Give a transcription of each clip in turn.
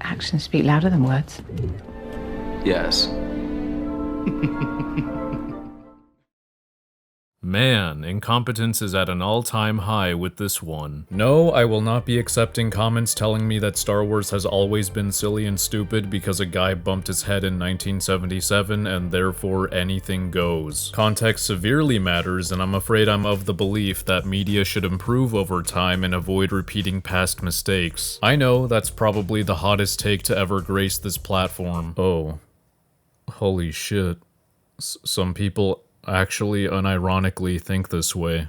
Actions speak louder than words. Yes. Man, incompetence is at an all-time high with this one. No, I will not be accepting comments telling me that Star Wars has always been silly and stupid because a guy bumped his head in 1977 and therefore anything goes. Context severely matters, and I'm afraid I'm of the belief that media should improve over time and avoid repeating past mistakes. I know that's probably the hottest take to ever grace this platform. Oh. Holy shit. Some people actually unironically think this way.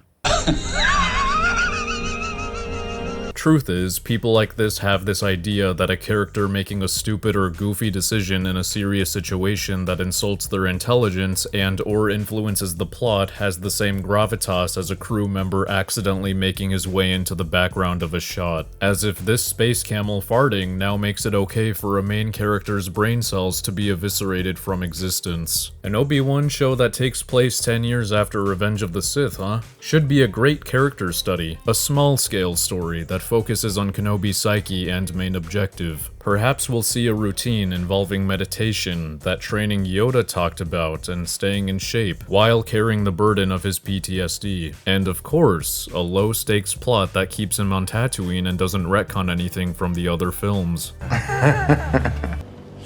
Truth is, people like this have this idea that a character making a stupid or goofy decision in a serious situation that insults their intelligence and or influences the plot has the same gravitas as a crew member accidentally making his way into the background of a shot. As if this space camel farting now makes it okay for a main character's brain cells to be eviscerated from existence. An Obi-Wan show that takes place 10 years after Revenge of the Sith, huh? Should be a great character study. A small-scale story that focuses on Kenobi's psyche and main objective. Perhaps we'll see a routine involving meditation, that training Yoda talked about, and staying in shape, while carrying the burden of his PTSD. And of course, a low-stakes plot that keeps him on Tatooine and doesn't retcon anything from the other films.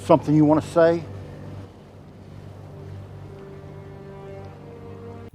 Something you want to say?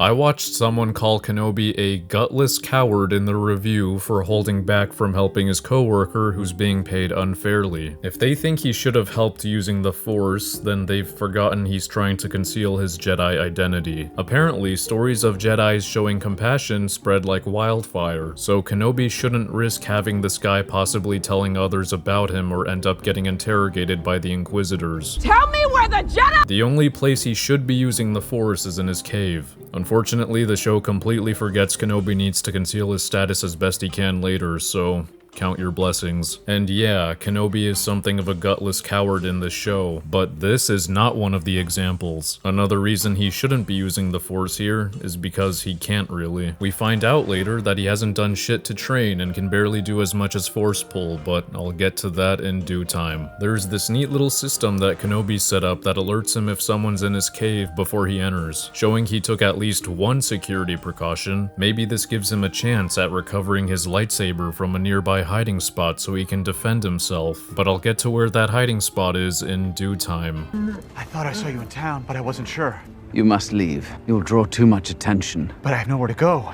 I watched someone call Kenobi a gutless coward in the review for holding back from helping his coworker who's being paid unfairly. If they think he should have helped using the Force, then they've forgotten he's trying to conceal his Jedi identity. Apparently, stories of Jedis showing compassion spread like wildfire, so Kenobi shouldn't risk having this guy possibly telling others about him or end up getting interrogated by the Inquisitors. Tell me where the Jedi— The only place he should be using the Force is in his cave. Unfortunately, the show completely forgets Kenobi needs to conceal his status as best he can later, so count your blessings. And yeah, Kenobi is something of a gutless coward in this show, but this is not one of the examples. Another reason he shouldn't be using the Force here is because he can't really. We find out later that he hasn't done shit to train and can barely do as much as Force pull, but I'll get to that in due time. There's this neat little system that Kenobi set up that alerts him if someone's in his cave before he enters, showing he took at least one security precaution. Maybe this gives him a chance at recovering his lightsaber from a nearby hiding spot so he can defend himself, but I'll get to where that hiding spot is in due time. I thought I saw you in town, but I wasn't sure. You must leave. You'll draw too much attention. But I have nowhere to go.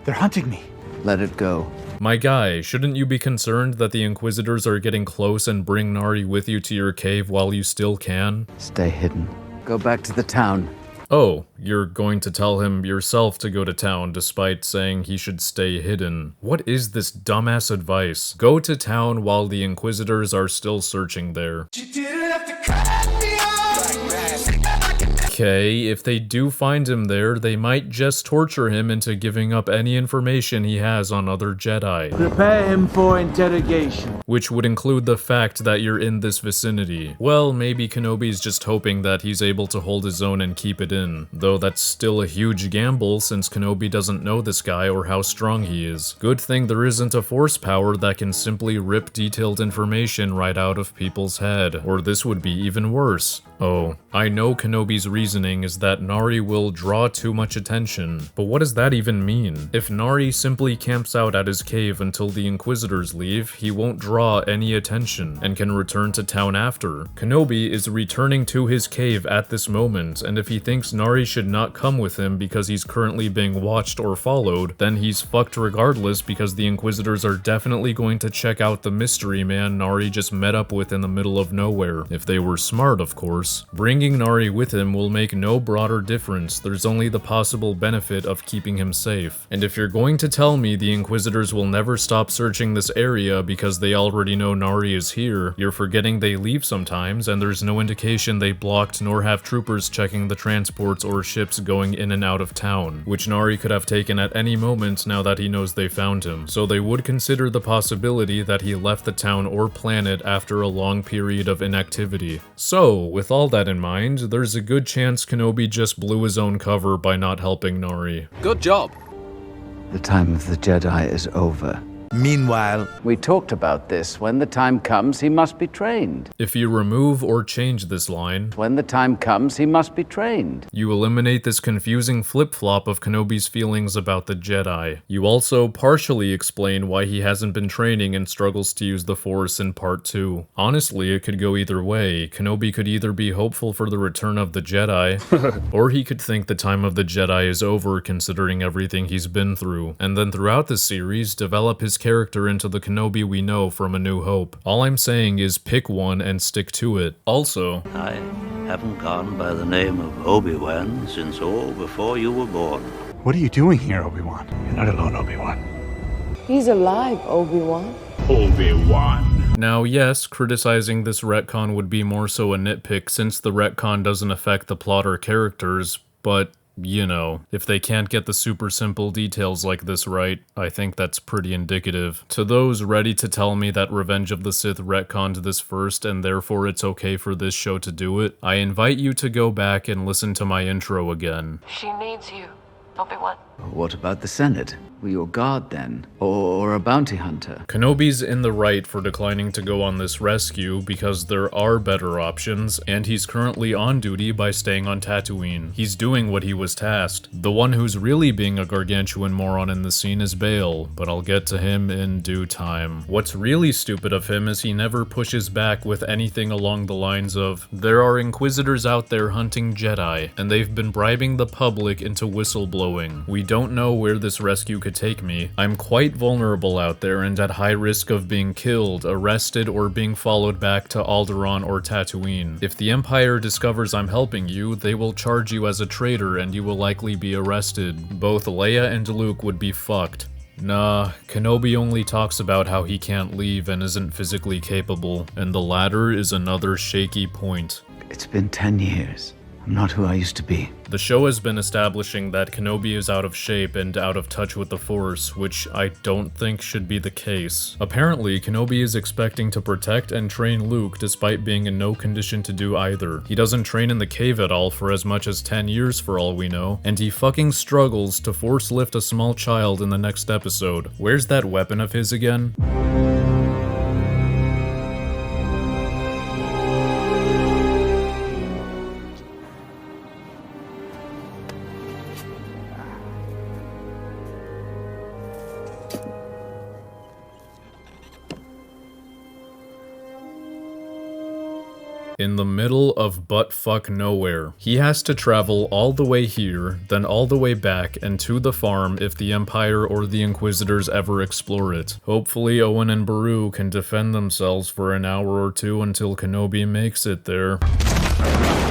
They're hunting me. Let it go. My guy, shouldn't you be concerned that the Inquisitors are getting close and bring Nari with you to your cave while you still can? Stay hidden. Go back to the town. Oh, you're going to tell him yourself to go to town despite saying he should stay hidden. What is this dumbass advice? Go to town while the Inquisitors are still searching there. Okay, if they do find him there, they might just torture him into giving up any information he has on other Jedi. Prepare him for interrogation. Which would include the fact that you're in this vicinity. Well, maybe Kenobi's just hoping that he's able to hold his own and keep it in. Though that's still a huge gamble since Kenobi doesn't know this guy or how strong he is. Good thing there isn't a Force power that can simply rip detailed information right out of people's head. Or this would be even worse. Oh, I know Kenobi's reasoning is that Nari will draw too much attention, but what does that even mean? If Nari simply camps out at his cave until the Inquisitors leave, he won't draw any attention, and can return to town after. Kenobi is returning to his cave at this moment, and if he thinks Nari should not come with him because he's currently being watched or followed, then he's fucked regardless because the Inquisitors are definitely going to check out the mystery man Nari just met up with in the middle of nowhere. If they were smart, of course. Bringing Nari with him will make no broader difference, there's only the possible benefit of keeping him safe. And if you're going to tell me the Inquisitors will never stop searching this area because they already know Nari is here, you're forgetting they leave sometimes, and there's no indication they blocked nor have troopers checking the transports or ships going in and out of town, which Nari could have taken at any moment now that he knows they found him. So they would consider the possibility that he left the town or planet after a long period of inactivity. So, with all that in mind, there's a good chance Kenobi just blew his own cover by not helping Nari. Good job. The time of the Jedi is over. Meanwhile, We talked about this. When the time comes, he must be trained. If you remove or change this line, When the time comes, he must be trained. you eliminate this confusing flip-flop of Kenobi's feelings about the Jedi. You also partially explain why he hasn't been training and struggles to use the Force in Part 2. Honestly, it could go either way. Kenobi could either be hopeful for the return of the Jedi, or he could think the time of the Jedi is over considering everything he's been through, and then throughout the series, develop his character into the Kenobi we know from A New Hope. All I'm saying is pick one and stick to it. Also, I haven't gone by the name of Obi-Wan since before you were born. What are you doing here, Obi-Wan? You're not alone, Obi-Wan. He's alive, Obi-Wan. now yes, criticizing this retcon would be more so a nitpick since the retcon doesn't affect the plot or characters, but you know, if they can't get the super simple details like this right, I think that's pretty indicative. To those ready to tell me that Revenge of the Sith retconned this first and therefore it's okay for this show to do it, I invite you to go back and listen to my intro again. She needs you, Obi-Wan. What about the Senate? Were you a guard then? Or a bounty hunter? Kenobi's in the right for declining to go on this rescue because there are better options, and he's currently on duty by staying on Tatooine. He's doing what he was tasked. The one who's really being a gargantuan moron in the scene is Bail, but I'll get to him in due time. What's really stupid of him is he never pushes back with anything along the lines of, there are Inquisitors out there hunting Jedi, and they've been bribing the public into whistleblowing. We don't know where this rescue could take me. I'm quite vulnerable out there and at high risk of being killed, arrested, or being followed back to Alderaan or Tatooine. If the Empire discovers I'm helping you, they will charge you as a traitor and you will likely be arrested. Both Leia and Luke would be fucked. Nah, Kenobi only talks about how he can't leave and isn't physically capable, and the latter is another shaky point. It's been 10 years. I'm not who I used to be. The show has been establishing that Kenobi is out of shape and out of touch with the Force, which I don't think should be the case. Apparently, Kenobi is expecting to protect and train Luke despite being in no condition to do either. He doesn't train in the cave at all for as much as 10 years for all we know, and he fucking struggles to force lift a small child in the next episode. Where's that weapon of his again? In the middle of buttfuck nowhere. He has to travel all the way here, then all the way back and to the farm if the Empire or the Inquisitors ever explore it. Hopefully Owen and Beru can defend themselves for an hour or two until Kenobi makes it there.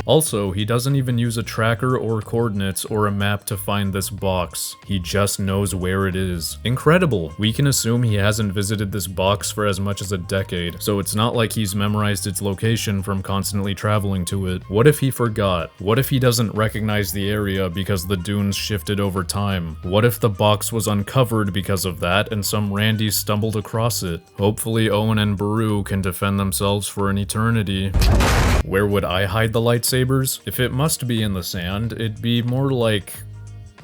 Also, he doesn't even use a tracker or coordinates or a map to find this box. He just knows where it is. Incredible! We can assume he hasn't visited this box for as much as a decade, so it's not like he's memorized its location from constantly traveling to it. What if he forgot? What if he doesn't recognize the area because the dunes shifted over time? What if the box was uncovered because of that and some Randy stumbled across it? Hopefully Owen and Beru can defend themselves for an eternity. Where would I hide the lightsabers? If it must be in the sand, it'd be more like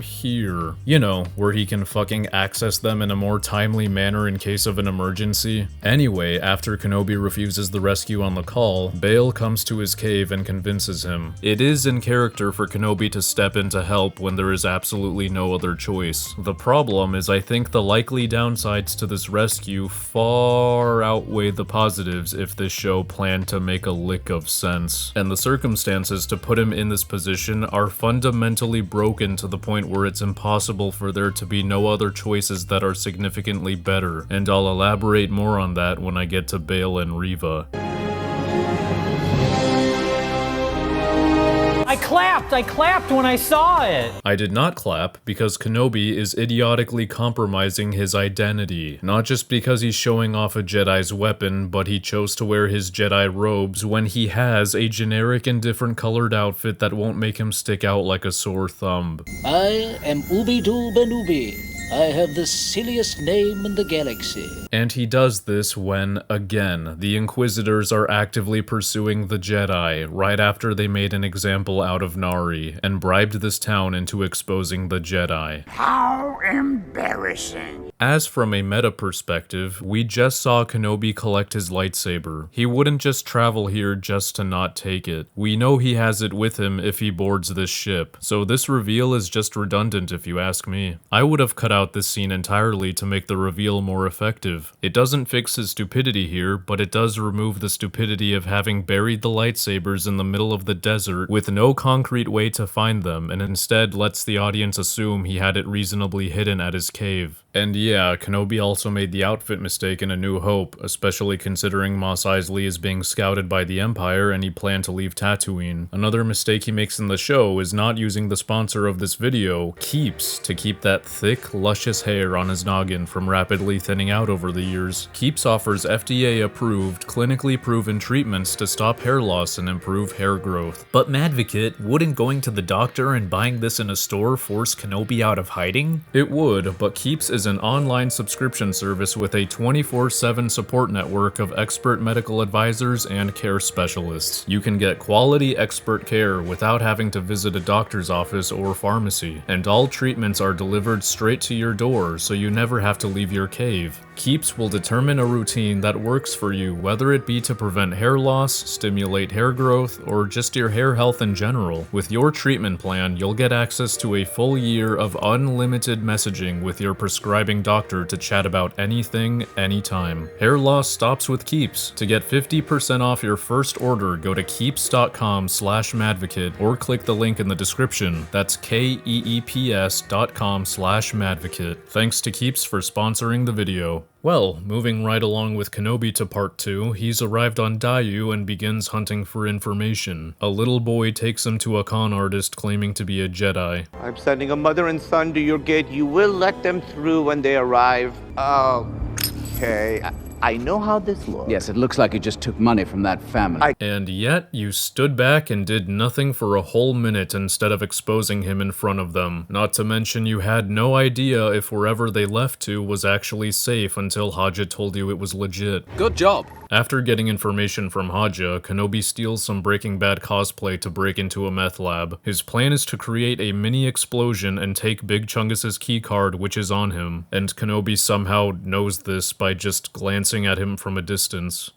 here. You know, where he can fucking access them in a more timely manner in case of an emergency. Anyway, after Kenobi refuses the rescue on the call, Bail comes to his cave and convinces him. It is in character for Kenobi to step in to help when there is absolutely no other choice. The problem is I think the likely downsides to this rescue far outweigh the positives if this show planned to make a lick of sense. And the circumstances to put him in this position are fundamentally broken to the point where it's impossible for there to be no other choices that are significantly better, and I'll elaborate more on that when I get to Bail and Reva. I clapped when I saw it! I did not clap because Kenobi is idiotically compromising his identity. Not just because he's showing off a Jedi's weapon, but he chose to wear his Jedi robes when he has a generic and different colored outfit that won't make him stick out like a sore thumb. I am Ubi-Doo Benubi, I have the silliest name in the galaxy. And he does this when, again, the Inquisitors are actively pursuing the Jedi right after they made an example out of Nari and bribed this town into exposing the Jedi. How embarrassing. As from a meta perspective, we just saw Kenobi collect his lightsaber. He wouldn't just travel here just to not take it. We know he has it with him if he boards this ship, so this reveal is just redundant if you ask me. I would have cut out this scene entirely to make the reveal more effective. It doesn't fix his stupidity here, but it does remove the stupidity of having buried the lightsabers in the middle of the desert with no concrete way to find them, and instead lets the audience assume he had it reasonably hidden at his cave. And yeah, Kenobi also made the outfit mistake in A New Hope, especially considering Mos Eisley is being scouted by the Empire and he planned to leave Tatooine. Another mistake he makes in the show is not using the sponsor of this video, Keeps, to keep that thick, luscious hair on his noggin from rapidly thinning out over the years. Keeps offers FDA-approved, clinically proven treatments to stop hair loss and improve hair growth. But Madvocate, wouldn't going to the doctor and buying this in a store force Kenobi out of hiding? It would, but Keeps is an online subscription service with a 24/7 support network of expert medical advisors and care specialists. You can get quality expert care without having to visit a doctor's office or pharmacy, and all treatments are delivered straight to your door so you never have to leave your cave. Keeps will determine a routine that works for you, whether it be to prevent hair loss, stimulate hair growth, or just your hair health in general. With your treatment plan, you'll get access to a full year of unlimited messaging with your prescribing doctor to chat about anything, anytime. Hair loss stops with Keeps. To get 50% off your first order, go to keeps.com/madvocate or click the link in the description. That's keeps.com/madvocate. Thanks to Keeps for sponsoring the video. Well, moving right along with Kenobi to part 2, he's arrived on Daiyu and begins hunting for information. A little boy takes him to a con artist claiming to be a Jedi. I'm sending a mother and son to your gate. You will let them through when they arrive. Okay. I know how this looks. Yes, it looks like you just took money from that family. And yet, you stood back and did nothing for a whole minute instead of exposing him in front of them. Not to mention you had no idea if wherever they left to was actually safe until Haja told you it was legit. Good job. After getting information from Haja, Kenobi steals some Breaking Bad cosplay to break into a meth lab. His plan is to create a mini explosion and take Big Chungus's keycard, which is on him, and Kenobi somehow knows this by just glancing at him from a distance.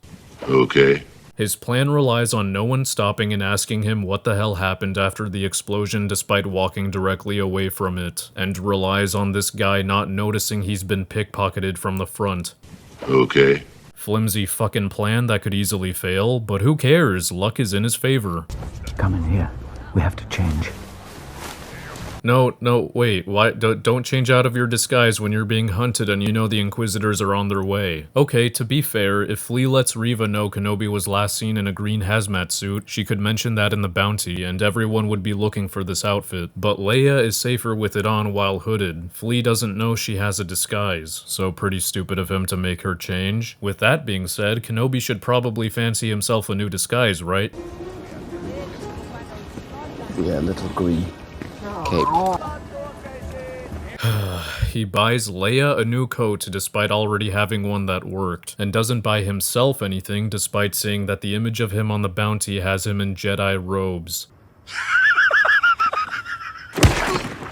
Okay. His plan relies on no one stopping and asking him what the hell happened after the explosion despite walking directly away from it, and relies on this guy not noticing he's been pickpocketed from the front. Okay. Flimsy fucking plan that could easily fail, but who cares? Luck is in his favor. Come in here. We have to change. No, wait, why? Don't change out of your disguise when you're being hunted and you know the Inquisitors are on their way. Okay, to be fair, if Flea lets Reva know Kenobi was last seen in a green hazmat suit, she could mention that in the bounty and everyone would be looking for this outfit. But Leia is safer with it on while hooded. Flea doesn't know she has a disguise, so pretty stupid of him to make her change. With that being said, Kenobi should probably fancy himself a new disguise, right? Yeah, little green cape. He buys Leia a new coat despite already having one that worked, and doesn't buy himself anything despite seeing that the image of him on the bounty has him in Jedi robes.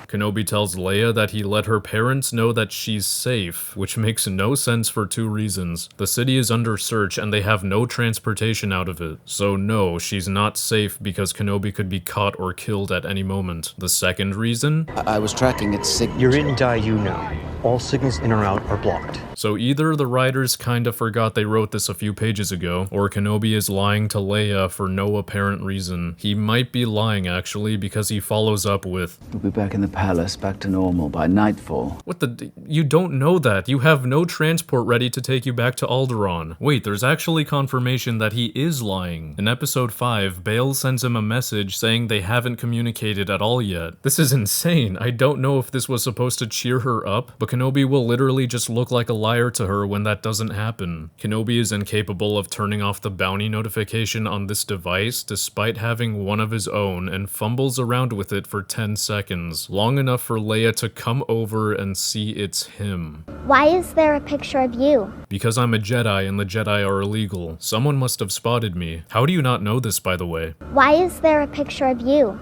Kenobi tells Leia that he let her parents know that she's safe, which makes no sense for two reasons. The city is under search and they have no transportation out of it. So no, she's not safe because Kenobi could be caught or killed at any moment. The second reason? I was tracking its signal. You're in Daiyu now. All signals in or out are blocked. So either the writers kinda forgot they wrote this a few pages ago, or Kenobi is lying to Leia for no apparent reason. He might be lying actually because he follows up with, "We'll be back in the palace, back to normal by nightfall." What the? You don't know that. You have no transport ready to take you back to Alderaan. Wait, there's actually confirmation that he is lying. In episode 5, Bail sends him a message saying they haven't communicated at all yet. This is insane. I don't know if this was supposed to cheer her up, but Kenobi will literally just look like a fire to her when that doesn't happen. Kenobi is incapable of turning off the bounty notification on this device despite having one of his own and fumbles around with it for 10 seconds, long enough for Leia to come over and see it's him. Why is there a picture of you? Because I'm a Jedi and the Jedi are illegal. Someone must have spotted me. How do you not know this, by the way? Why is there a picture of you?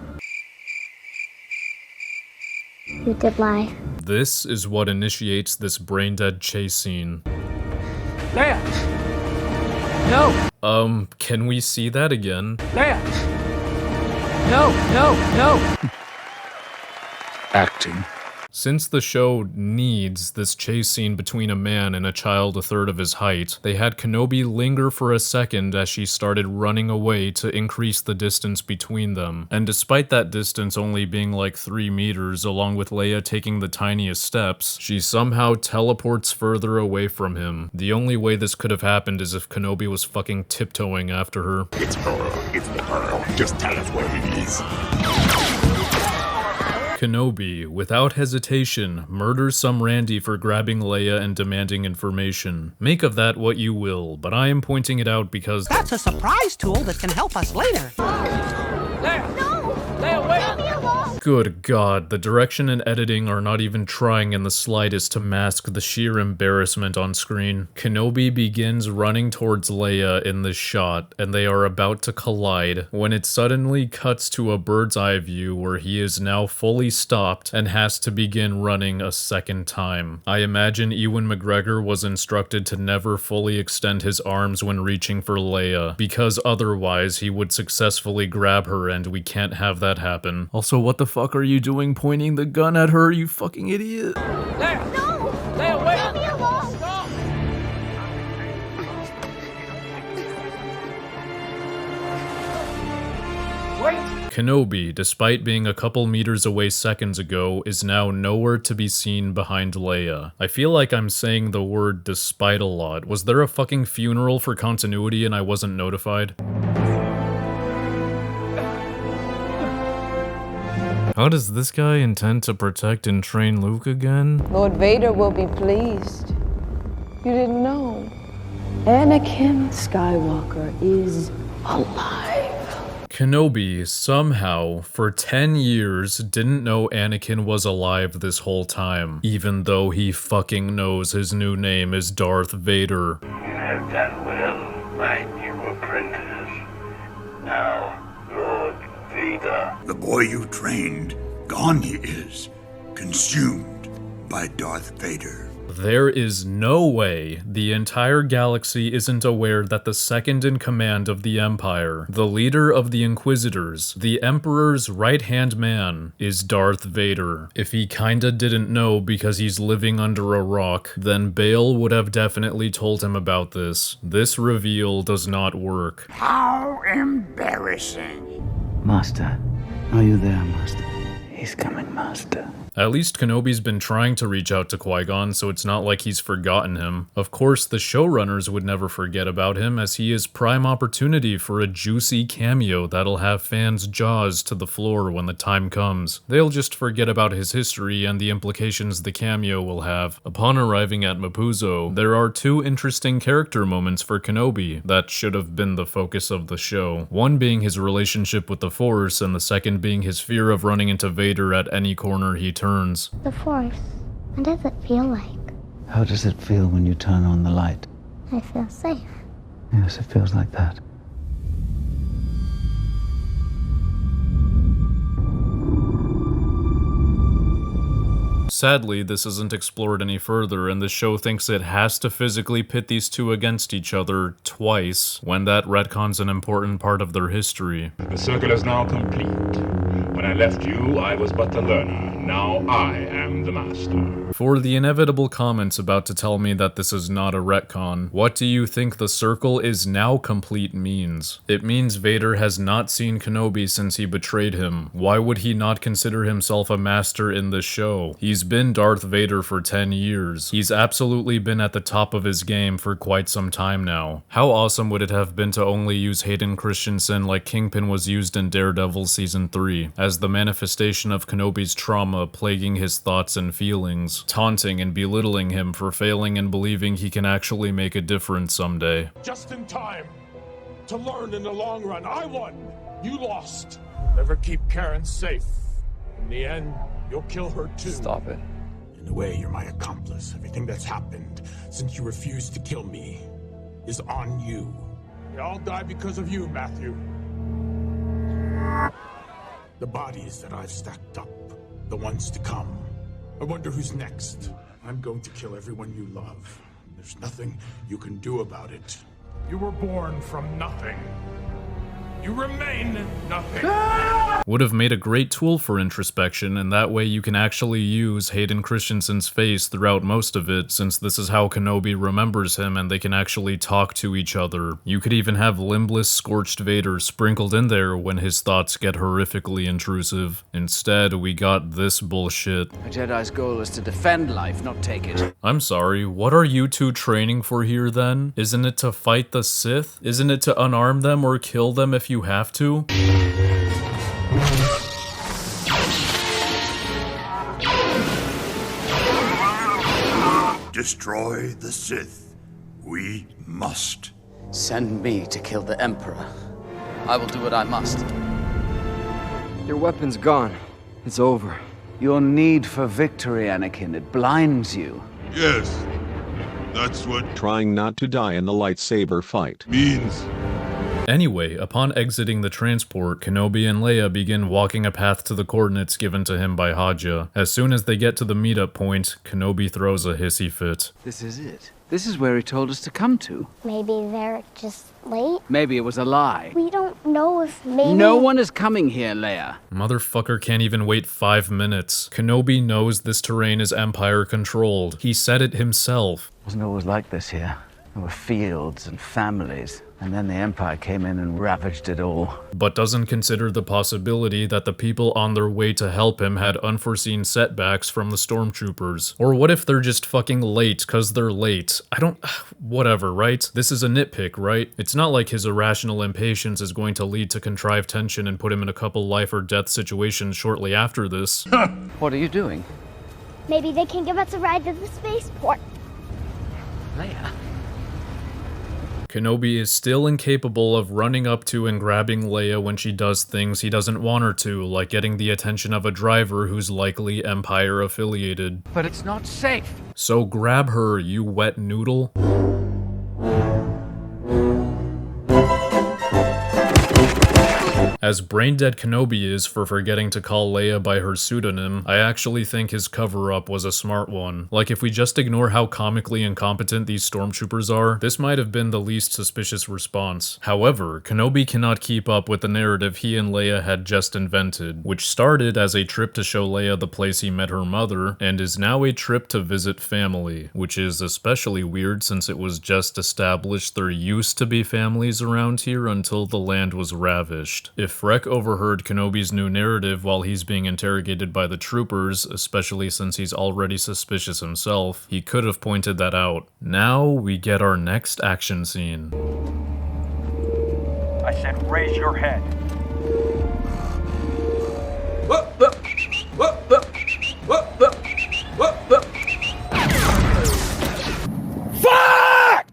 You did lie. This is what initiates this brain-dead chase scene. Leia! No! Can we see that again? Leia! No! Acting. Since the show needs this chase scene between a man and a child a third of his height, they had Kenobi linger for a second as she started running away to increase the distance between them. And despite that distance only being like 3 meters, along with Leia taking the tiniest steps, she somehow teleports further away from him. The only way this could have happened is if Kenobi was fucking tiptoeing after her. It's her. It's the girl. Just tell us where he is. Kenobi, without hesitation, murders some Randy for grabbing Leia and demanding information. Make of that what you will, but I am pointing it out because That's a surprise tool that can help us later. Leia! No! Leia, wait! Leave me alone! good god, the direction and editing are not even trying in the slightest to mask the sheer embarrassment on screen. Kenobi begins running towards Leia in this shot, and they are about to collide, when it suddenly cuts to a bird's eye view where he is now fully stopped and has to begin running a second time. I imagine Ewan McGregor was instructed to never fully extend his arms when reaching for Leia, because otherwise he would successfully grab her and we can't have that happen. Also, what the fuck are you doing pointing the gun at her, you fucking idiot? Leia! No! Leia, wait! Leave me alone! Stop! Wait! Kenobi, despite being a couple meters away seconds ago, is now nowhere to be seen behind Leia. I feel like I'm saying the word despite a lot. Was there a fucking funeral for continuity and I wasn't notified? How does this guy intend to protect and train Luke again? Lord Vader will be pleased. You didn't know. Anakin Skywalker is alive. Kenobi, somehow, for 10 years, didn't know Anakin was alive this whole time, even though he fucking knows his new name is Darth Vader. You have done well, my new apprentice. Now, Lord Vader. The boy you trained, gone he is, consumed by Darth Vader. There is no way the entire galaxy isn't aware that the second in command of the Empire, the leader of the Inquisitors, the Emperor's right-hand man, is Darth Vader. If he kinda didn't know because he's living under a rock, then Bale would have definitely told him about this. This reveal does not work. How embarrassing. Master, are you there, Master? He's coming, Master. At least Kenobi's been trying to reach out to Qui-Gon, so it's not like he's forgotten him. Of course, the showrunners would never forget about him, as he is prime opportunity for a juicy cameo that'll have fans' jaws to the floor when the time comes. They'll just forget about his history and the implications the cameo will have. Upon arriving at Mapuzo, there are two interesting character moments for Kenobi that should have been the focus of the show. One being his relationship with the Force, and the second being his fear of running into Vader at any corner he turns. The Force. What does it feel like? How does it feel when you turn on the light? I feel safe. Yes, it feels like that. Sadly, this isn't explored any further, and the show thinks it has to physically pit these two against each other twice, when that retcons an important part of their history. The circle is now complete. When I left you, I was but the learner. Now I am the master. For the inevitable comments about to tell me that this is not a retcon, what do you think the circle is now complete means? It means Vader has not seen Kenobi since he betrayed him. Why would he not consider himself a master in this show? He's been Darth Vader for 10 years. He's absolutely been at the top of his game for quite some time now. How awesome would it have been to only use Hayden Christensen like Kingpin was used in Daredevil Season 3, as the manifestation of Kenobi's trauma plaguing his thoughts and feelings? taunting and belittling him for failing and believing he can actually make a difference someday. Just in time to learn in the long run. I won, you lost. Never keep Karen safe. In the end, you'll kill her too. Stop it. In a way, you're my accomplice. Everything that's happened since you refused to kill me is on you. We all die because of you, Matthew. The bodies that I've stacked up, the ones to come. I wonder who's next. I'm going to kill everyone you love. There's nothing you can do about it. You were born from nothing. You remain nothing. Would have made a great tool for introspection, and that way you can actually use Hayden Christensen's face throughout most of it, since this is how Kenobi remembers him and they can actually talk to each other. You could even have limbless, scorched Vader sprinkled in there when his thoughts get horrifically intrusive. Instead, we got this bullshit. A Jedi's goal is to defend life, not take it. I'm sorry, what are you two training for here then? Isn't it to fight the Sith? Isn't it to unarm them or kill them if you have to? Destroy the Sith. We must. Send me to kill the Emperor. I will do what I must. Your weapon's gone. It's over. Your need for victory, Anakin, it blinds you. Yes. That's what trying not to die in the lightsaber fight means. Anyway, upon exiting the transport, Kenobi and Leia begin walking a path to the coordinates given to him by Hadja. As soon as they get to the meetup point, Kenobi throws a hissy fit. This is it. This is where he told us to come to. Maybe they're just late? Maybe it was a lie. We don't know if maybe... No one is coming here, Leia. Motherfucker can't even wait 5 minutes. Kenobi knows this terrain is Empire controlled. He said it himself. It wasn't always like this here. There were fields and families. And then the Empire came in and ravaged it all. But doesn't consider the possibility that the people on their way to help him had unforeseen setbacks from the stormtroopers. Or what if they're just fucking late cause they're late? Whatever, right? This is a nitpick, right? It's not like his irrational impatience is going to lead to contrived tension and put him in a couple life or death situations shortly after this. What are you doing? Maybe they can give us a ride to the spaceport. Leia? Kenobi is still incapable of running up to and grabbing Leia when she does things he doesn't want her to, like getting the attention of a driver who's likely Empire affiliated. But it's not safe. So grab her, you wet noodle. As brain-dead Kenobi is for forgetting to call Leia by her pseudonym, I actually think his cover-up was a smart one. Like, if we just ignore how comically incompetent these stormtroopers are, this might have been the least suspicious response. However, Kenobi cannot keep up with the narrative he and Leia had just invented, which started as a trip to show Leia the place he met her mother, and is now a trip to visit family, which is especially weird since it was just established there used to be families around here until the land was ravished. If Freck overheard Kenobi's new narrative while he's being interrogated by the troopers, especially since he's already suspicious himself, he could have pointed that out. Now we get our next action scene. I said raise your head. Fuck!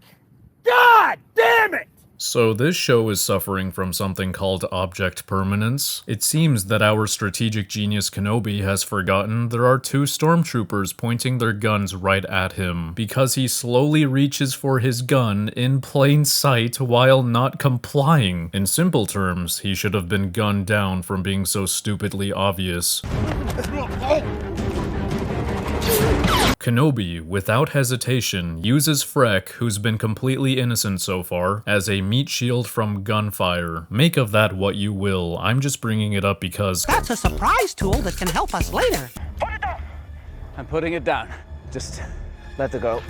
God damn it! So this show is suffering from something called object permanence. It seems that our strategic genius Kenobi has forgotten there are 2 stormtroopers pointing their guns right at him, because he slowly reaches for his gun in plain sight while not complying. In simple terms, he should have been gunned down from being so stupidly obvious. Kenobi, without hesitation, uses Freck, who's been completely innocent so far, as a meat shield from gunfire. Make of that what you will, I'm just bringing it up because... That's a surprise tool that can help us later. Put it down! I'm putting it down. Just let it go.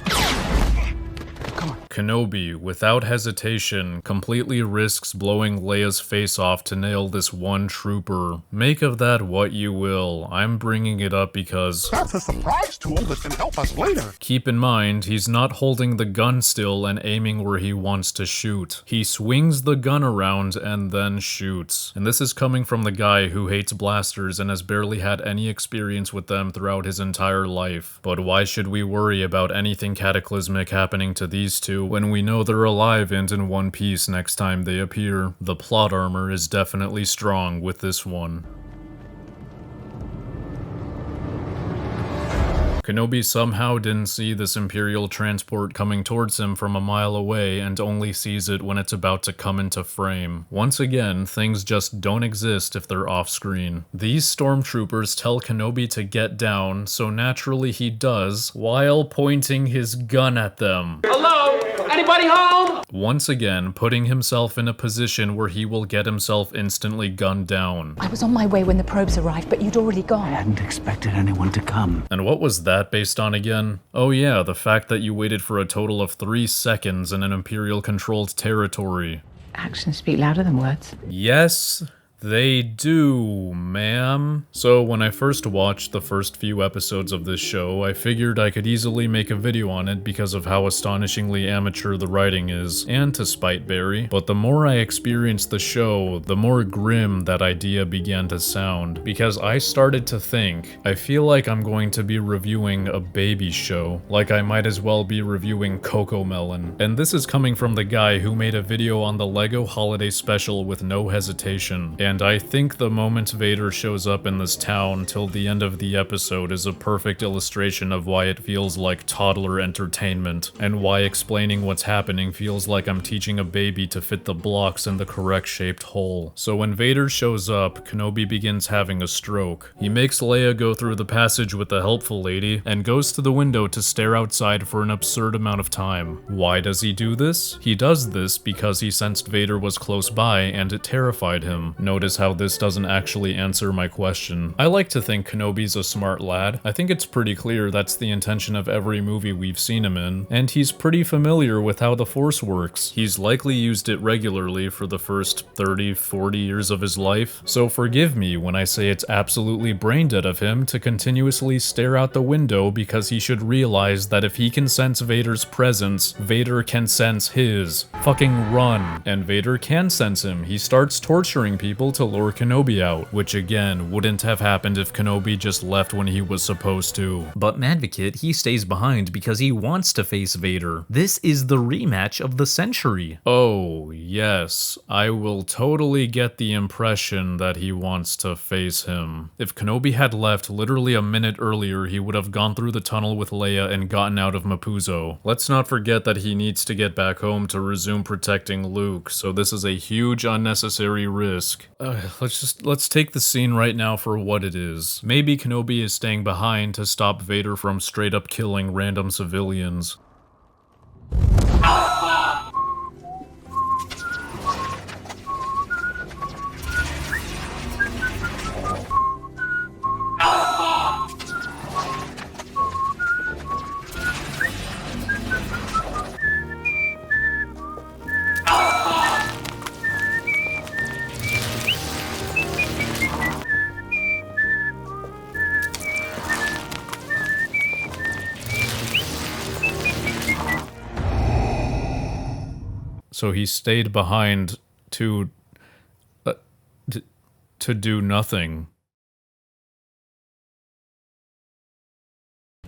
Come Kenobi, without hesitation, completely risks blowing Leia's face off to nail this one trooper. Make of that what you will. I'm bringing it up because that's a surprise tool that can help us later. Keep in mind, he's not holding the gun still and aiming where he wants to shoot. He swings the gun around and then shoots. And this is coming from the guy who hates blasters and has barely had any experience with them throughout his entire life. But why should we worry about anything cataclysmic happening to these two when we know they're alive and in one piece next time they appear? The plot armor is definitely strong with this one. Kenobi somehow didn't see this Imperial transport coming towards him from a mile away and only sees it when it's about to come into frame. Once again, things just don't exist if they're off-screen. These stormtroopers tell Kenobi to get down, so naturally he does, while pointing his gun at them. Hello? Anybody home? Once again, putting himself in a position where he will get himself instantly gunned down. I was on my way when the probes arrived, but you'd already gone. I hadn't expected anyone to come. And what was that based on again? Oh yeah, the fact that you waited for a total of 3 seconds in an Imperial-controlled territory. Actions speak louder than words. Yes, they do, ma'am. So when I first watched the first few episodes of this show, I figured I could easily make a video on it because of how astonishingly amateur the writing is, and to spite Barry. But the more I experienced the show, the more grim that idea began to sound, because I started to think, I feel like I'm going to be reviewing a baby show, like I might as well be reviewing Cocomelon. And this is coming from the guy who made a video on the LEGO Holiday Special with no hesitation. And I think the moment Vader shows up in this town till the end of the episode is a perfect illustration of why it feels like toddler entertainment, and why explaining what's happening feels like I'm teaching a baby to fit the blocks in the correct shaped hole. So when Vader shows up, Kenobi begins having a stroke. He makes Leia go through the passage with the helpful lady, and goes to the window to stare outside for an absurd amount of time. Why does he do this? He does this because he sensed Vader was close by and it terrified him. Notice how this doesn't actually answer my question. I like to think Kenobi's a smart lad. I think it's pretty clear that's the intention of every movie we've seen him in, and he's pretty familiar with how the Force works. He's likely used it regularly for the first 30-40 years of his life, so forgive me when I say it's absolutely brain dead of him to continuously stare out the window, because he should realize that if he can sense Vader's presence, Vader can sense his. Fucking run. And Vader can sense him. He starts torturing people to lure Kenobi out, which again wouldn't have happened if Kenobi just left when he was supposed to. But Madvocate, he stays behind because he wants to face Vader. This is the rematch of the century. Oh, yes, I will totally get the impression that he wants to face him. If Kenobi had left literally a minute earlier, he would have gone through the tunnel with Leia and gotten out of Mapuzo. Let's not forget that he needs to get back home to resume protecting Luke, so this is a huge unnecessary risk. Let's take the scene right now for what it is. Maybe Kenobi is staying behind to stop Vader from straight up killing random civilians. So he stayed behind to do nothing.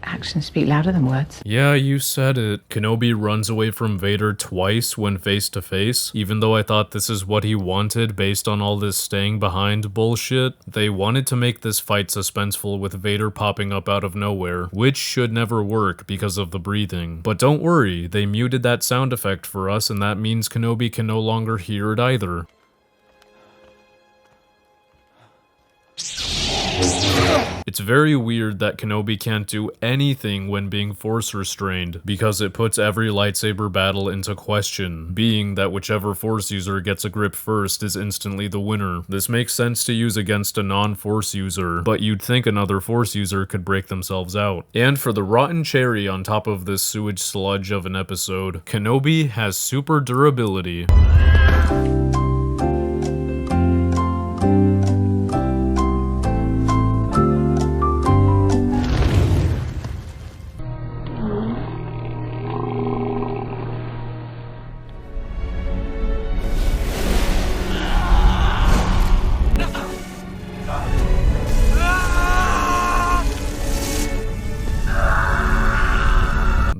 Actions speak louder than words. Yeah, you said it. Kenobi runs away from Vader twice when face to face, even though I thought this is what he wanted based on all this staying behind bullshit. They wanted to make this fight suspenseful with Vader popping up out of nowhere, which should never work because of the breathing. But don't worry, they muted that sound effect for us, and that means Kenobi can no longer hear it either. It's very weird that Kenobi can't do anything when being force restrained, because it puts every lightsaber battle into question, being that whichever force user gets a grip first is instantly the winner. This makes sense to use against a non-force user, but you'd think another force user could break themselves out. And for the rotten cherry on top of this sewage sludge of an episode, Kenobi has super durability.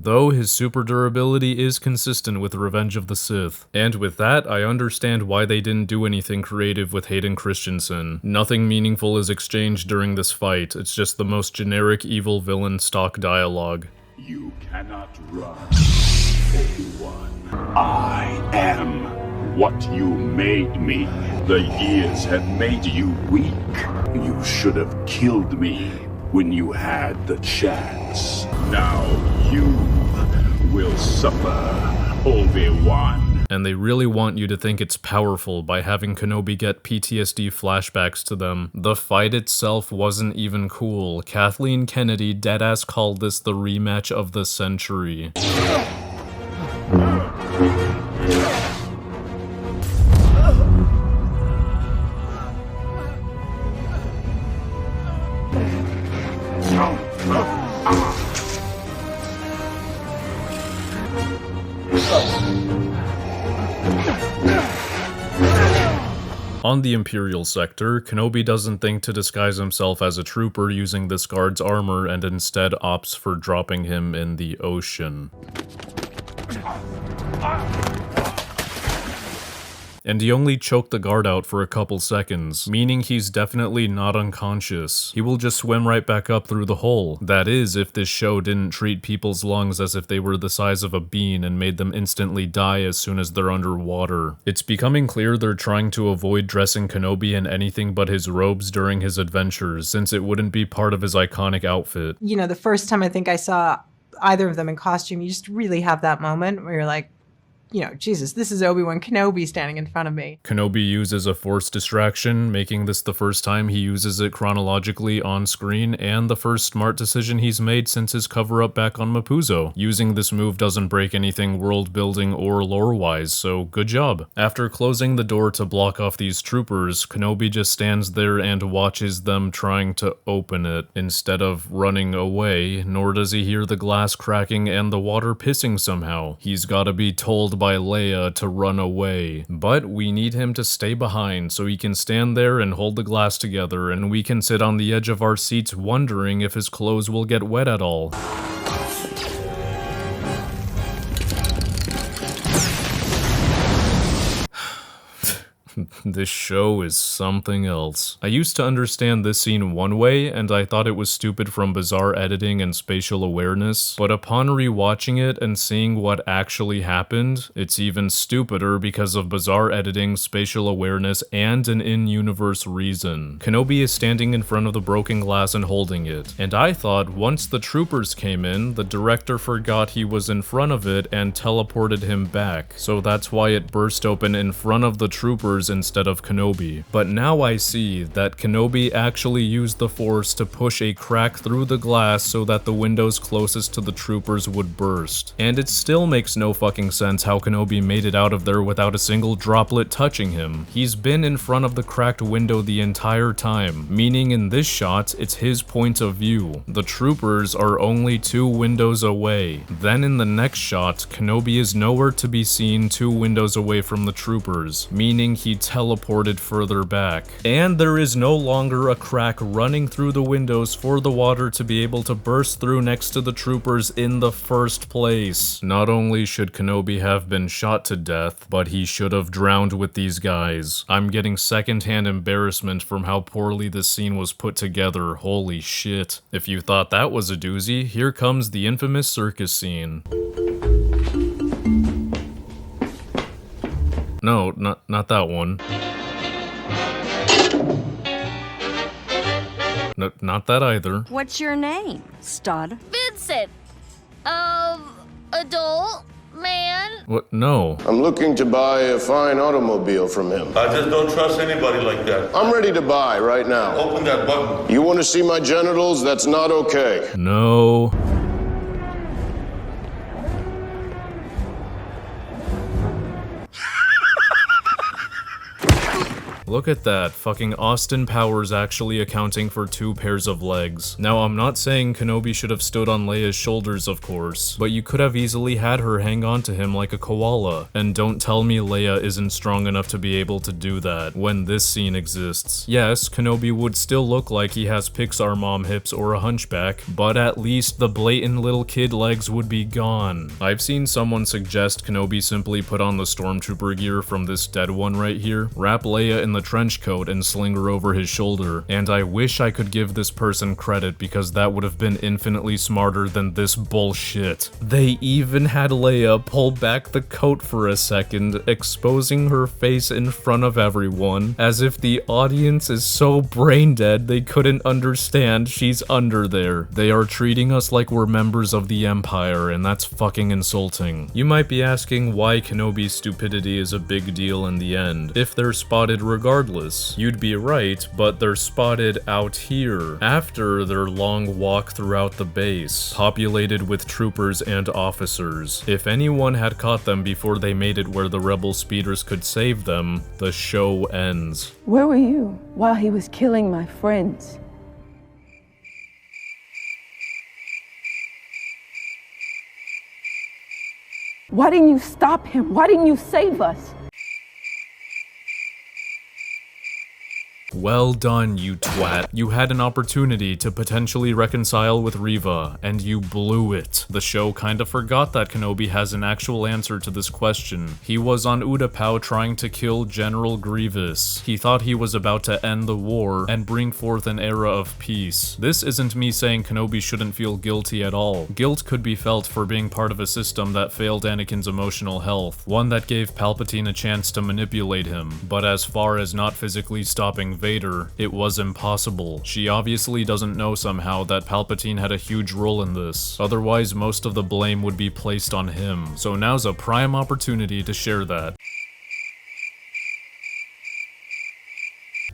Though his super durability is consistent with Revenge of the Sith. And with that, I understand why they didn't do anything creative with Hayden Christensen. Nothing meaningful is exchanged during this fight, it's just the most generic evil villain stock dialogue. You cannot run, Obi-Wan. I am what you made me. The years have made you weak. You should have killed me when you had the chance. Now you will suffer, Obi-Wan. And they really want you to think it's powerful by having Kenobi get PTSD flashbacks to them. The fight itself wasn't even cool. Kathleen Kennedy deadass called this the rematch of the century. On the Imperial sector, Kenobi doesn't think to disguise himself as a trooper using this guard's armor and instead opts for dropping him in the ocean. And he only choked the guard out for a couple seconds, meaning he's definitely not unconscious. He will just swim right back up through the hole. That is, if this show didn't treat people's lungs as if they were the size of a bean and made them instantly die as soon as they're underwater. It's becoming clear they're trying to avoid dressing Kenobi in anything but his robes during his adventures, since it wouldn't be part of his iconic outfit. You know, the first time I think I saw either of them in costume, you just really have that moment where you're like, you know, Jesus, this is Obi-Wan Kenobi standing in front of me. Kenobi uses a force distraction, making this the first time he uses it chronologically on screen, and the first smart decision he's made since his cover-up back on Mapuzo. Using this move doesn't break anything world-building or lore-wise, so good job. After closing the door to block off these troopers, Kenobi just stands there and watches them trying to open it, instead of running away, nor does he hear the glass cracking and the water pissing somehow. He's gotta be told by Leia to run away. But we need him to stay behind so he can stand there and hold the glass together, and we can sit on the edge of our seats wondering if his clothes will get wet at all. This show is something else. I used to understand this scene one way, and I thought it was stupid from bizarre editing and spatial awareness, but upon rewatching it and seeing what actually happened, it's even stupider because of bizarre editing, spatial awareness, and an in-universe reason. Kenobi is standing in front of the broken glass and holding it, and I thought once the troopers came in, the director forgot he was in front of it and teleported him back, so that's why it burst open in front of the troopers instead of Kenobi. But now I see that Kenobi actually used the Force to push a crack through the glass so that the windows closest to the troopers would burst. And it still makes no fucking sense how Kenobi made it out of there without a single droplet touching him. He's been in front of the cracked window the entire time, meaning in this shot, it's his point of view. The troopers are only 2 windows away. Then in the next shot, Kenobi is nowhere to be seen 2 windows away from the troopers, meaning he teleported further back. And there is no longer a crack running through the windows for the water to be able to burst through next to the troopers in the first place. Not only should Kenobi have been shot to death, but he should have drowned with these guys. I'm getting secondhand embarrassment from how poorly this scene was put together, holy shit. If you thought that was a doozy, here comes the infamous circus scene. No, not that one. not that either. What's your name, stud? Vincent! Adult man? What? No. I'm looking to buy a fine automobile from him. I just don't trust anybody like that. I'm ready to buy right now. Open that button. You want to see my genitals? That's not okay. No. Look at that, fucking Austin Powers actually accounting for 2 pairs of legs. Now, I'm not saying Kenobi should have stood on Leia's shoulders, of course, but you could have easily had her hang on to him like a koala. And don't tell me Leia isn't strong enough to be able to do that when this scene exists. Yes, Kenobi would still look like he has Pixar mom hips or a hunchback, but at least the blatant little kid legs would be gone. I've seen someone suggest Kenobi simply put on the stormtrooper gear from this dead one right here, wrap Leia in the trench coat and sling her over his shoulder, and I wish I could give this person credit because that would have been infinitely smarter than this bullshit. They even had Leia pull back the coat for a second, exposing her face in front of everyone, as if the audience is so brain dead they couldn't understand she's under there. They are treating us like we're members of the Empire, and that's fucking insulting. You might be asking why Kenobi's stupidity is a big deal in the end. If they're spotted regardless, you'd be right, but they're spotted out here, after their long walk throughout the base, populated with troopers and officers. If anyone had caught them before they made it where the rebel speeders could save them, the show ends. Where were you while he was killing my friends? Why didn't you stop him? Why didn't you save us? Well done, you twat. You had an opportunity to potentially reconcile with Reva, and you blew it. The show kinda forgot that Kenobi has an actual answer to this question. He was on Utapau trying to kill General Grievous. He thought he was about to end the war and bring forth an era of peace. This isn't me saying Kenobi shouldn't feel guilty at all. Guilt could be felt for being part of a system that failed Anakin's emotional health, one that gave Palpatine a chance to manipulate him, but as far as not physically stopping Vader, it was impossible. She obviously doesn't know somehow that Palpatine had a huge role in this, otherwise most of the blame would be placed on him, so now's a prime opportunity to share that.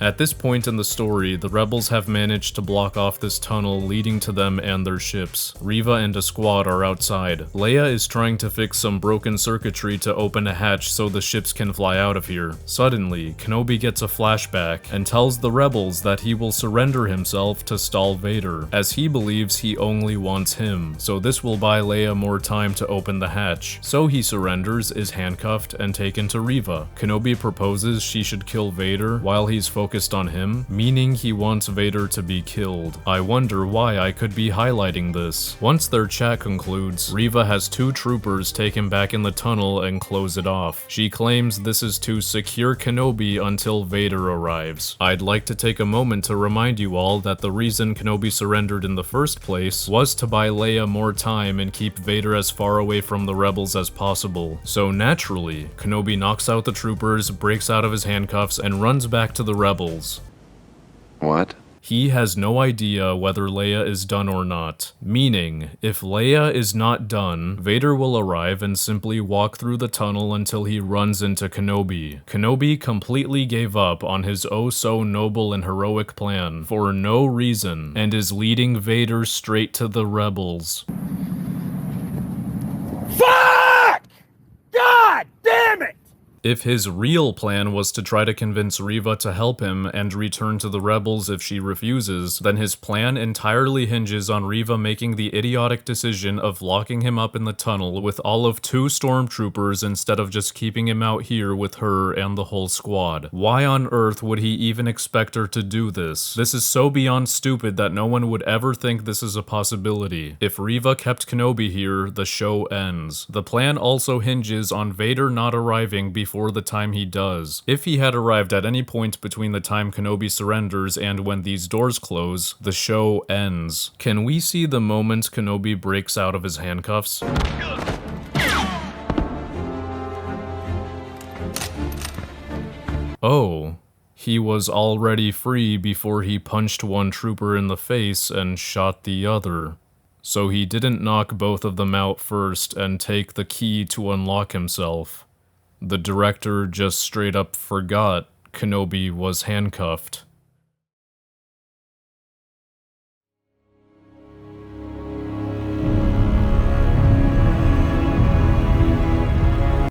At this point in the story, the rebels have managed to block off this tunnel leading to them and their ships. Reva and a squad are outside. Leia is trying to fix some broken circuitry to open a hatch so the ships can fly out of here. Suddenly, Kenobi gets a flashback and tells the rebels that he will surrender himself to stall Vader, as he believes he only wants him, so this will buy Leia more time to open the hatch. So he surrenders, is handcuffed, and taken to Reva. Kenobi proposes she should kill Vader while he's focused on him, meaning he wants Vader to be killed. I wonder why I could be highlighting this. Once their chat concludes, Reva has 2 troopers take him back in the tunnel and close it off. She claims this is to secure Kenobi until Vader arrives. I'd like to take a moment to remind you all that the reason Kenobi surrendered in the first place was to buy Leia more time and keep Vader as far away from the rebels as possible. So naturally, Kenobi knocks out the troopers, breaks out of his handcuffs, and runs back to the rebels. What? He has no idea whether Leia is done or not. Meaning, if Leia is not done, Vader will arrive and simply walk through the tunnel until he runs into Kenobi. Kenobi completely gave up on his oh-so-noble and heroic plan for no reason, and is leading Vader straight to the rebels. Fuck! God damn it! If his real plan was to try to convince Reva to help him and return to the rebels if she refuses, then his plan entirely hinges on Reva making the idiotic decision of locking him up in the tunnel with all of 2 stormtroopers instead of just keeping him out here with her and the whole squad. Why on earth would he even expect her to do this? This is so beyond stupid that no one would ever think this is a possibility. If Reva kept Kenobi here, the show ends. The plan also hinges on Vader not arriving before the time he does. If he had arrived at any point between the time Kenobi surrenders and when these doors close, the show ends. Can we see the moment Kenobi breaks out of his handcuffs? Oh. He was already free before he punched one trooper in the face and shot the other. So he didn't knock both of them out first and take the key to unlock himself. The director just straight up forgot Kenobi was handcuffed.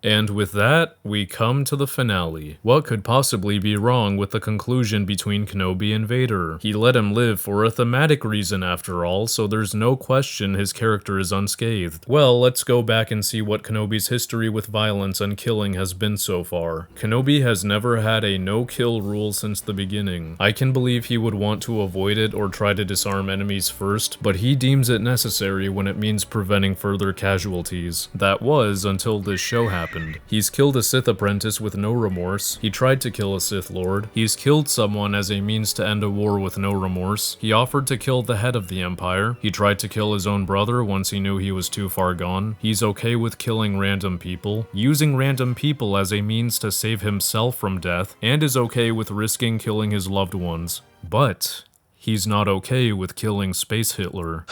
And with that, we come to the finale. What could possibly be wrong with the conclusion between Kenobi and Vader? He let him live for a thematic reason after all, so there's no question his character is unscathed. Well, let's go back and see what Kenobi's history with violence and killing has been so far. Kenobi has never had a no-kill rule since the beginning. I can believe he would want to avoid it or try to disarm enemies first, but he deems it necessary when it means preventing further casualties. That was until this show happened. He's killed a Sith apprentice with no remorse. He tried to kill a Sith Lord. He's killed someone as a means to end a war with no remorse. He offered to kill the head of the Empire. He tried to kill his own brother once he knew he was too far gone. He's okay with killing random people, using random people as a means to save himself from death, and is okay with risking killing his loved ones. But he's not okay with killing Space Hitler.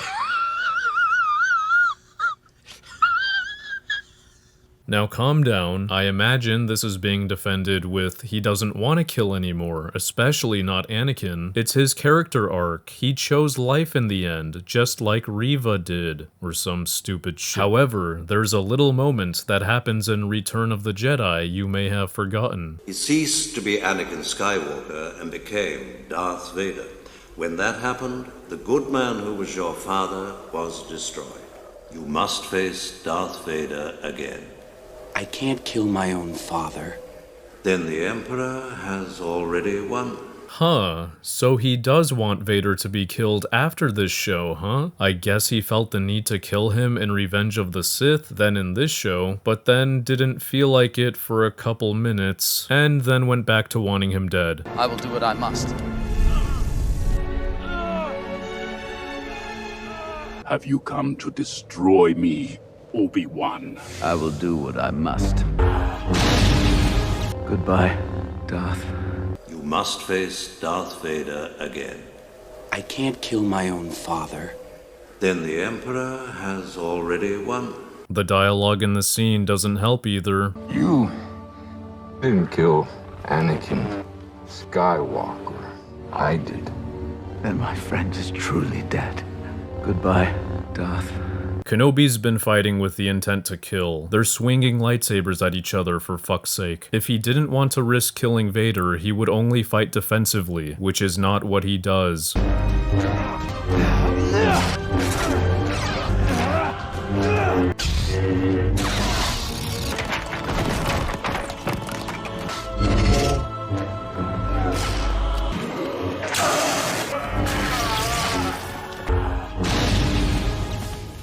Now calm down. I imagine this is being defended with he doesn't want to kill anymore, especially not Anakin. It's his character arc. He chose life in the end, just like Reva did, or some stupid shit. However, there's a little moment that happens in Return of the Jedi you may have forgotten. He ceased to be Anakin Skywalker and became Darth Vader. When that happened, the good man who was your father was destroyed. You must face Darth Vader again. I can't kill my own father. Then the Emperor has already won. Huh, so he does want Vader to be killed after this show, huh? I guess he felt the need to kill him in Revenge of the Sith, then in this show, but then didn't feel like it for a couple minutes, and then went back to wanting him dead. I will do what I must. Have you come to destroy me, Obi-Wan? I will do what I must. Goodbye, Darth. You must face Darth Vader again. I can't kill my own father. Then the Emperor has already won. The dialogue in the scene doesn't help either. You didn't kill Anakin Skywalker. I did. Then my friend is truly dead. Goodbye, Darth. Kenobi's been fighting with the intent to kill. They're swinging lightsabers at each other for fuck's sake. If he didn't want to risk killing Vader, he would only fight defensively, which is not what he does.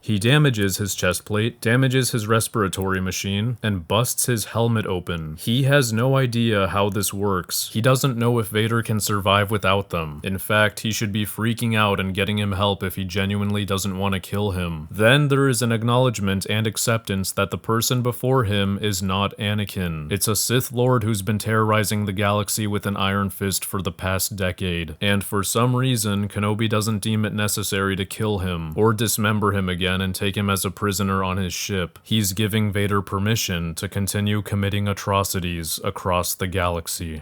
He damages his chest plate, damages his respiratory machine, and busts his helmet open. He has no idea how this works. He doesn't know if Vader can survive without them. In fact, he should be freaking out and getting him help if he genuinely doesn't want to kill him. Then there is an acknowledgement and acceptance that the person before him is not Anakin. It's a Sith Lord who's been terrorizing the galaxy with an iron fist for the past decade. And for some reason, Kenobi doesn't deem it necessary to kill him, or dismember him again and take him as a prisoner on his ship. He's giving Vader permission to continue committing atrocities across the galaxy.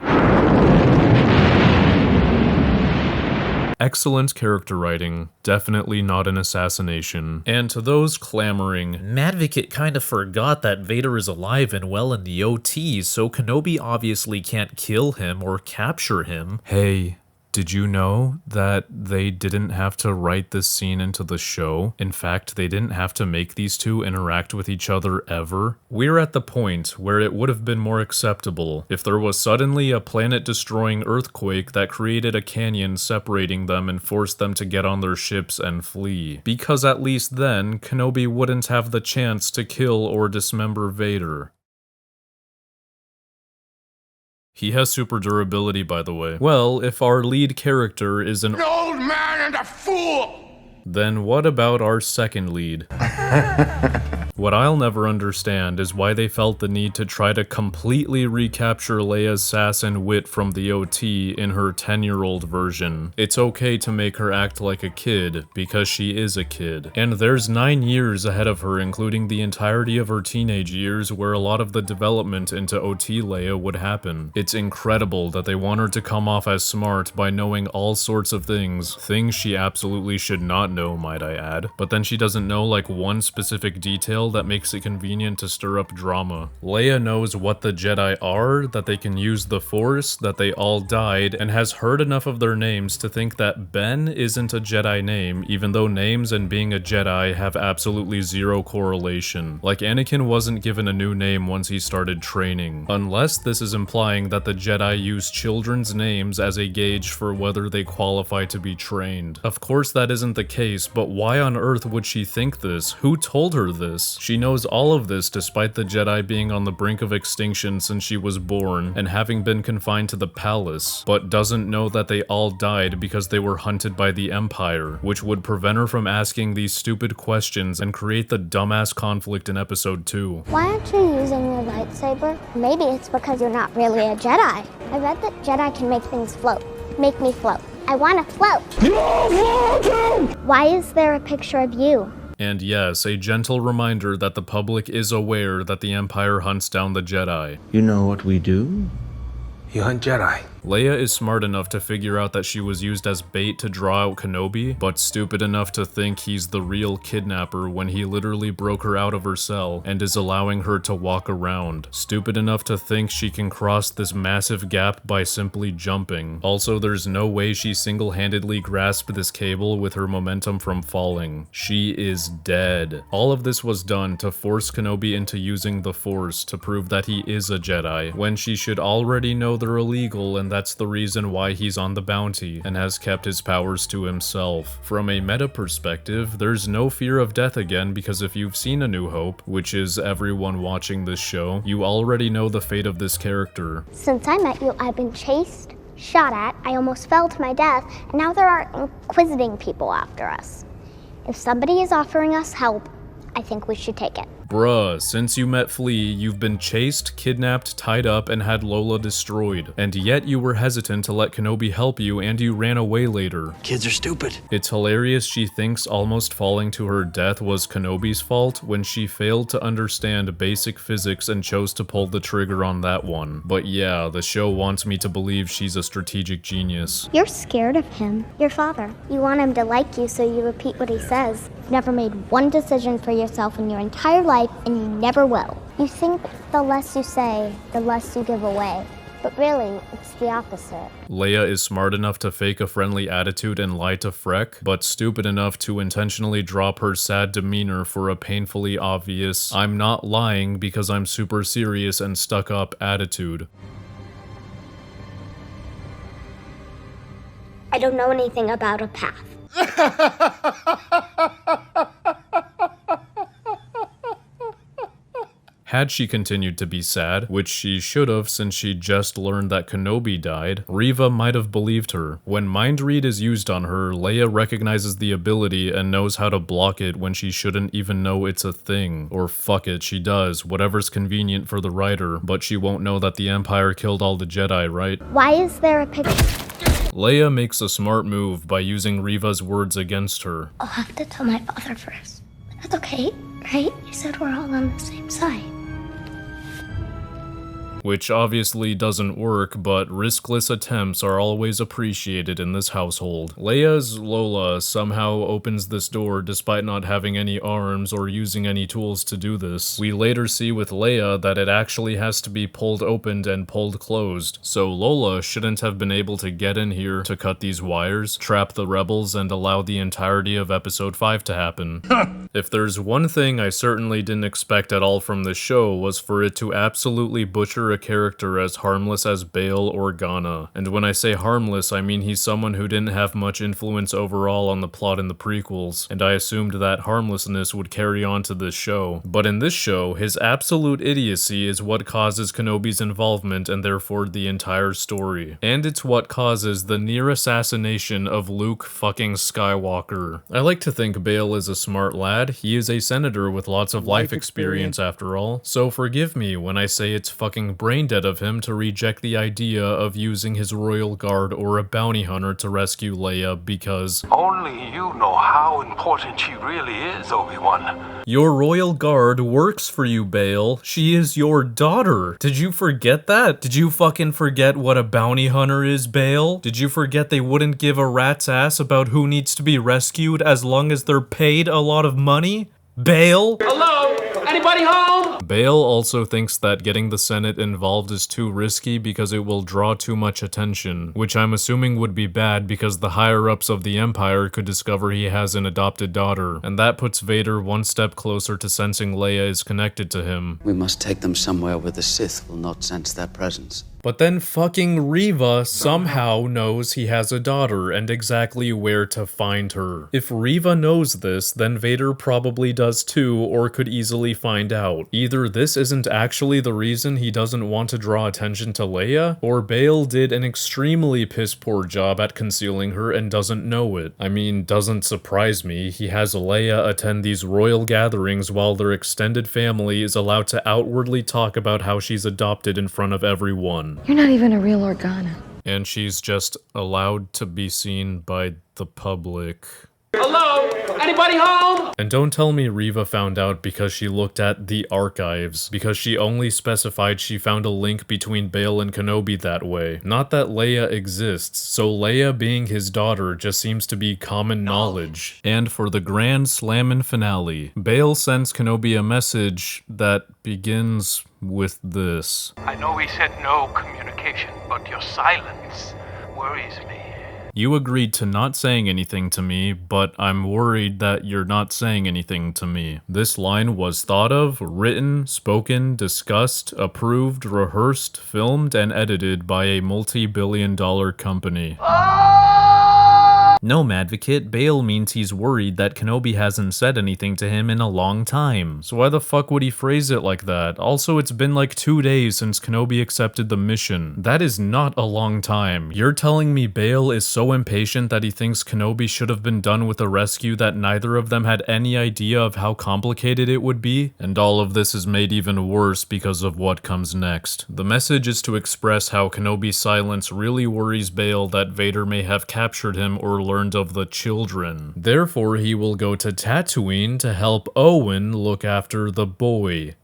Excellent character writing, definitely not an assassination. And to those clamoring, Madvocate kinda forgot that Vader is alive and well in the OT, so Kenobi obviously can't kill him or capture him. Hey, did you know that they didn't have to write this scene into the show? In fact, they didn't have to make these two interact with each other ever. We're at the point where it would have been more acceptable if there was suddenly a planet-destroying earthquake that created a canyon separating them and forced them to get on their ships and flee. Because at least then, Kenobi wouldn't have the chance to kill or dismember Vader. He has super durability, by the way. Well, if our lead character is an old man and a fool! Then what about our second lead? What I'll never understand is why they felt the need to try to completely recapture Leia's sass and wit from the OT in her 10-year-old version. It's okay to make her act like a kid, because she is a kid. And there's 9 years ahead of her, including the entirety of her teenage years, where a lot of the development into OT Leia would happen. It's incredible that they want her to come off as smart by knowing all sorts of things she absolutely should not know, might I add. But then she doesn't know like one specific detail that makes it convenient to stir up drama. Leia knows what the Jedi are, that they can use the Force, that they all died, and has heard enough of their names to think that Ben isn't a Jedi name, even though names and being a Jedi have absolutely zero correlation. Like Anakin wasn't given a new name once he started training. Unless this is implying that the Jedi use children's names as a gauge for whether they qualify to be trained. Of course that isn't the case, but why on earth would she think this? Who told her this? She knows all of this despite the Jedi being on the brink of extinction since she was born and having been confined to the palace, but doesn't know that they all died because they were hunted by the Empire, which would prevent her from asking these stupid questions and create the dumbass conflict in episode 2. Why aren't you using your lightsaber? Maybe it's because you're not really a Jedi. I read that Jedi can make things float. Make me float. I want to float. Why is there a picture of you? And yes, a gentle reminder that the public is aware that the Empire hunts down the Jedi. You know what we do? You hunt Jedi. Leia is smart enough to figure out that she was used as bait to draw out Kenobi, but stupid enough to think he's the real kidnapper when he literally broke her out of her cell and is allowing her to walk around. Stupid enough to think she can cross this massive gap by simply jumping. Also, there's no way she single-handedly grasped this cable with her momentum from falling. She is dead. All of this was done to force Kenobi into using the Force to prove that he is a Jedi, when she should already know they're illegal and that's the reason why he's on the bounty and has kept his powers to himself. From a meta perspective, there's no fear of death again because if you've seen A New Hope, which is everyone watching this show, you already know the fate of this character. Since I met you, I've been chased, shot at, I almost fell to my death, and now there are inquisiting people after us. If somebody is offering us help, I think we should take it. Bruh, since you met Flea, you've been chased, kidnapped, tied up, and had Lola destroyed. And yet you were hesitant to let Kenobi help you and you ran away later. Kids are stupid. It's hilarious she thinks almost falling to her death was Kenobi's fault when she failed to understand basic physics and chose to pull the trigger on that one. But yeah, the show wants me to believe she's a strategic genius. You're scared of him, your father. You want him to like you, so you repeat what he says. You've never made one decision for yourself in your entire life, and you never will. You think the less you say, the less you give away. But really, it's the opposite. Leia is smart enough to fake a friendly attitude and lie to Freck, but stupid enough to intentionally drop her sad demeanor for a painfully obvious, I'm not lying because I'm super serious and stuck up attitude. I don't know anything about a path. Had she continued to be sad, which she should have since she just learned that Kenobi died, Reva might have believed her. When Mind Read is used on her, Leia recognizes the ability and knows how to block it when she shouldn't even know it's a thing. Or fuck it, she does, whatever's convenient for the writer, but she won't know that the Empire killed all the Jedi, right? Why is there a picture? Leia makes a smart move by using Reva's words against her. I'll have to tell my father first. That's okay, right? You said we're all on the same side. Which obviously doesn't work, but riskless attempts are always appreciated in this household. Leia's Lola somehow opens this door despite not having any arms or using any tools to do this. We later see with Leia that it actually has to be pulled open and pulled closed, so Lola shouldn't have been able to get in here to cut these wires, trap the rebels, and allow the entirety of episode 5 to happen. If there's one thing I certainly didn't expect at all from this show was for it to absolutely butcher a character as harmless as Leia Organa. And when I say harmless, I mean he's someone who didn't have much influence overall on the plot in the prequels, and I assumed that harmlessness would carry on to this show. But in this show, his absolute idiocy is what causes Kenobi's involvement and therefore the entire story. And it's what causes the near assassination of Luke fucking Skywalker. I like to think Bale is a smart lad. He is a senator with lots of life experience after all. So forgive me when I say it's fucking brain dead of him to reject the idea of using his royal guard or a bounty hunter to rescue Leia because only you know how important she really is, Obi-Wan. Your royal guard works for you, Bale. She is your daughter. Did you forget that? Did you fucking forget what a bounty hunter is, Bale? Did you forget they wouldn't give a rat's ass about who needs to be rescued as long as they're paid a lot of money? Bale? Hello? Anybody home? Bale also thinks that getting the Senate involved is too risky because it will draw too much attention, which I'm assuming would be bad because the higher-ups of the Empire could discover he has an adopted daughter, and that puts Vader one step closer to sensing Leia is connected to him. We must take them somewhere where the Sith will not sense their presence. But then fucking Reva somehow knows he has a daughter and exactly where to find her. If Reva knows this, then Vader probably does too, or could easily find out. Either this isn't actually the reason he doesn't want to draw attention to Leia, or Bale did an extremely piss-poor job at concealing her and doesn't know it. I mean, doesn't surprise me. He has Leia attend these royal gatherings while their extended family is allowed to outwardly talk about how she's adopted in front of everyone. You're not even a real Organa. And she's just allowed to be seen by the public. Hello? Anybody home? And don't tell me Reva found out because she looked at the archives, because she only specified she found a link between Bale and Kenobi that way. Not that Leia exists, so Leia being his daughter just seems to be common knowledge. And for the grand slammin' finale, Bale sends Kenobi a message that begins with this. I know we said no communication, but your silence worries me. You agreed to not saying anything to me, but I'm worried that you're not saying anything to me. This line was thought of, written, spoken, discussed, approved, rehearsed, filmed, and edited by a multi-billion-dollar company. No, Madvocate, Bale means he's worried that Kenobi hasn't said anything to him in a long time. So why the fuck would he phrase it like that? Also, it's been like 2 days since Kenobi accepted the mission. That is not a long time. You're telling me Bale is so impatient that he thinks Kenobi should have been done with a rescue that neither of them had any idea of how complicated it would be? And all of this is made even worse because of what comes next. The message is to express how Kenobi's silence really worries Bale that Vader may have captured him or learned of the children. Therefore, he will go to Tatooine to help Owen look after the boy.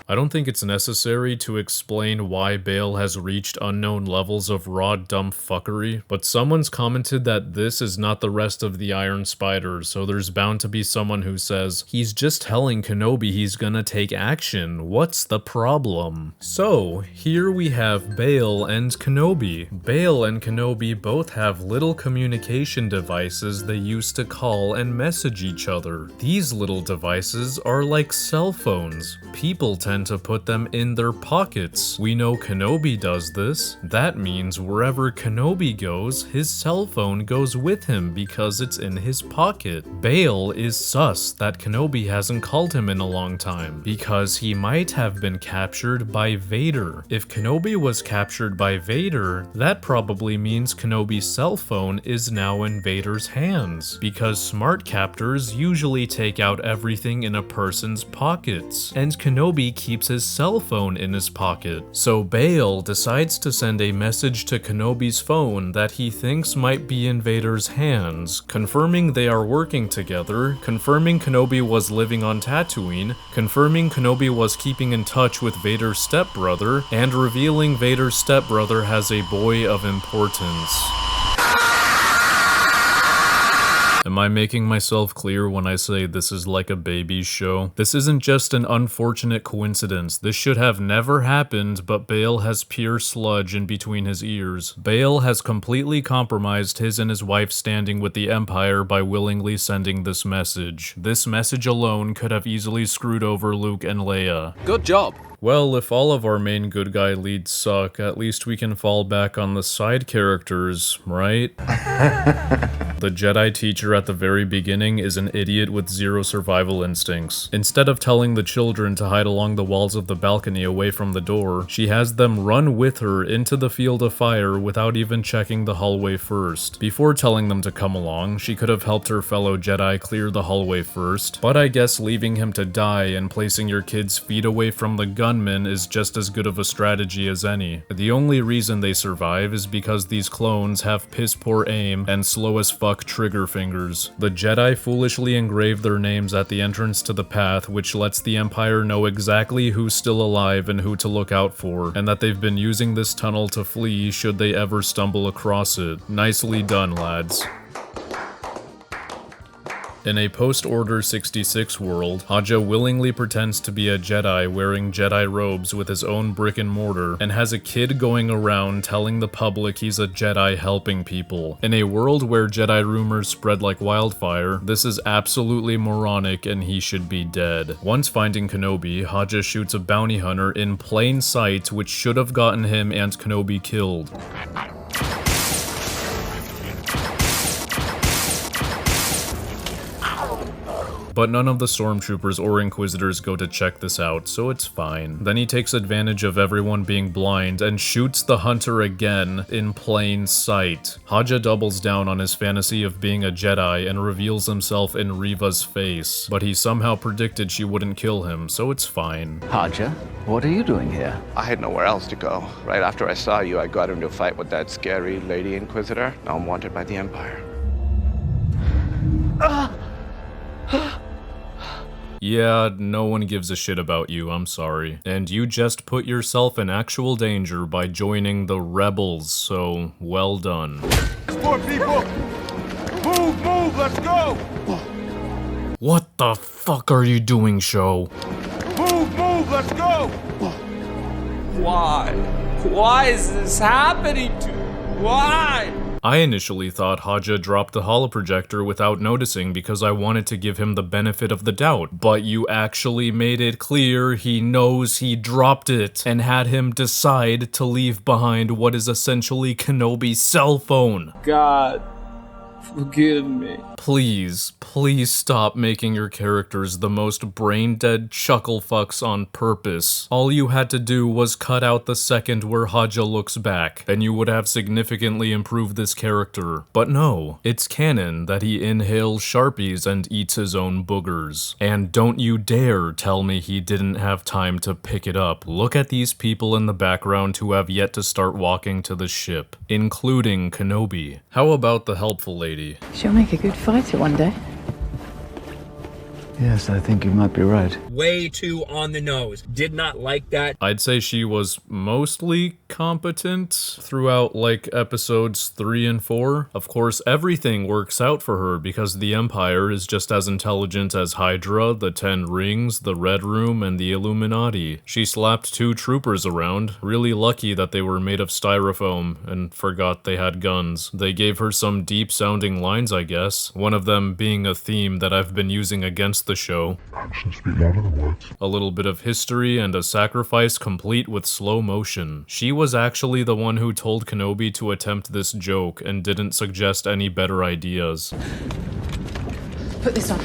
I don't think it's necessary to explain why Bale has reached unknown levels of raw dumb fuckery, but someone's commented that this is not the rest of the Iron Spider, so there's bound to be someone who says, he's just telling Kenobi he's gonna take action, what's the problem? So, here we have Bale and Kenobi. Bale and Kenobi both have little communication devices they use to call and message each other. These little devices are like cell phones. People tend to put them in their pockets. We know Kenobi does this. That means wherever Kenobi goes, his cell phone goes with him because it's in his pocket. Bale is sus that Kenobi hasn't called him in a long time because he might have been captured by Vader. If Kenobi was captured by Vader, that probably means Kenobi's cell phone is now in Vader's hands because smart captors usually take out everything in a person's pockets, and Kenobi keeps his cell phone in his pocket. So Bale decides to send a message to Kenobi's phone that he thinks might be in Vader's hands, confirming they are working together, confirming Kenobi was living on Tatooine, confirming Kenobi was keeping in touch with Vader's stepbrother, and revealing Vader's stepbrother has a boy of importance. Am I making myself clear when I say this is like a baby's show? This isn't just an unfortunate coincidence. This should have never happened, but Bail has pure sludge in between his ears. Bail has completely compromised his and his wife standing with the Empire by willingly sending this message. This message alone could have easily screwed over Luke and Leia. Good job. Well, if all of our main good guy leads suck, at least we can fall back on the side characters, right? The Jedi teacher at the very beginning is an idiot with zero survival instincts. Instead of telling the children to hide along the walls of the balcony away from the door, she has them run with her into the field of fire without even checking the hallway first. Before telling them to come along, she could have helped her fellow Jedi clear the hallway first, but I guess leaving him to die and placing your kids feet away from the gunmen is just as good of a strategy as any. The only reason they survive is because these clones have piss poor aim and slow as fuck trigger fingers. The Jedi foolishly engrave their names at the entrance to the path, which lets the Empire know exactly who's still alive and who to look out for, and that they've been using this tunnel to flee should they ever stumble across it. Nicely done, lads. In a post-Order 66 world, Haja willingly pretends to be a Jedi wearing Jedi robes with his own brick and mortar, and has a kid going around telling the public he's a Jedi helping people. In a world where Jedi rumors spread like wildfire, this is absolutely moronic and he should be dead. Once finding Kenobi, Haja shoots a bounty hunter in plain sight, which should have gotten him and Kenobi killed. But none of the stormtroopers or inquisitors go to check this out, so it's fine. Then he takes advantage of everyone being blind and shoots the hunter again in plain sight. Haja doubles down on his fantasy of being a Jedi and reveals himself in Reva's face, but he somehow predicted she wouldn't kill him, so it's fine. Haja, what are you doing here? I had nowhere else to go. Right after I saw you, I got into a fight with that scary lady Inquisitor. Now I'm wanted by the Empire. Yeah, no one gives a shit about you, I'm sorry. And you just put yourself in actual danger by joining the rebels, so well done. More people! Move, let's go! What the fuck are you doing, show? Move, let's go! Why? Why is this happening to me? Why? I initially thought Haja dropped the holoprojector without noticing because I wanted to give him the benefit of the doubt, but you actually made it clear he knows he dropped it and had him decide to leave behind what is essentially Kenobi's cell phone. God, forgive me. Please stop making your characters the most brain-dead chuckle fucks on purpose. All you had to do was cut out the second where Haja looks back, and you would have significantly improved this character. But no, it's canon that he inhales Sharpies and eats his own boogers. And don't you dare tell me he didn't have time to pick it up. Look at these people in the background who have yet to start walking to the ship, including Kenobi. How about the helpful lady? She'll make a good fighter one day. Yes, I think you might be right. Way too on the nose. Did not like that. I'd say she was mostly competent throughout, like, episodes 3 and 4. Of course, everything works out for her because the Empire is just as intelligent as Hydra, the 10 Rings, the Red Room, and the Illuminati. She slapped 2 troopers around, really lucky that they were made of styrofoam and forgot they had guns. They gave her some deep-sounding lines, I guess, one of them being a theme that I've been using against the show. Actions speak louder than words. A little bit of history and a sacrifice complete with slow motion. She was actually the one who told Kenobi to attempt this joke and didn't suggest any better ideas. Put this on.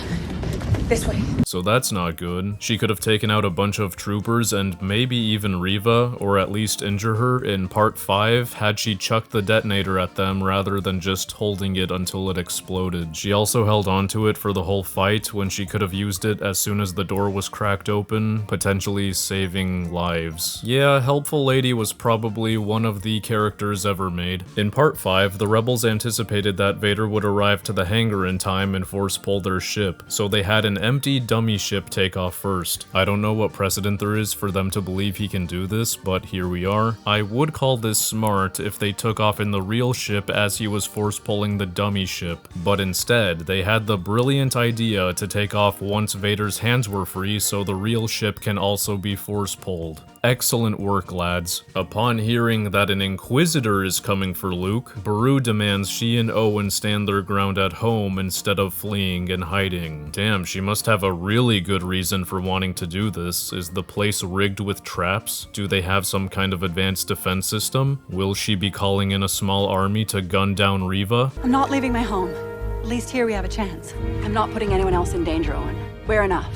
This way. So that's not good. She could have taken out a bunch of troopers and maybe even Reva, or at least injure her in part 5 had she chucked the detonator at them rather than just holding it until it exploded. She also held onto it for the whole fight when she could have used it as soon as the door was cracked open, potentially saving lives. Yeah, helpful lady was probably one of the characters ever made. In part 5, the rebels anticipated that Vader would arrive to the hangar in time and force pull their ship, so they had an empty dummy ship take off first. I don't know what precedent there is for them to believe he can do this, but here we are. I would call this smart if they took off in the real ship as he was force pulling the dummy ship, but instead, they had the brilliant idea to take off once Vader's hands were free so the real ship can also be force pulled. Excellent work, lads. Upon hearing that an Inquisitor is coming for Luke, Beru demands she and Owen stand their ground at home instead of fleeing and hiding. Damn, she must have a really good reason for wanting to do this. Is the place rigged with traps? Do they have some kind of advanced defense system? Will she be calling in a small army to gun down Reva? I'm not leaving my home. At least here we have a chance. I'm not putting anyone else in danger, Owen. We're enough.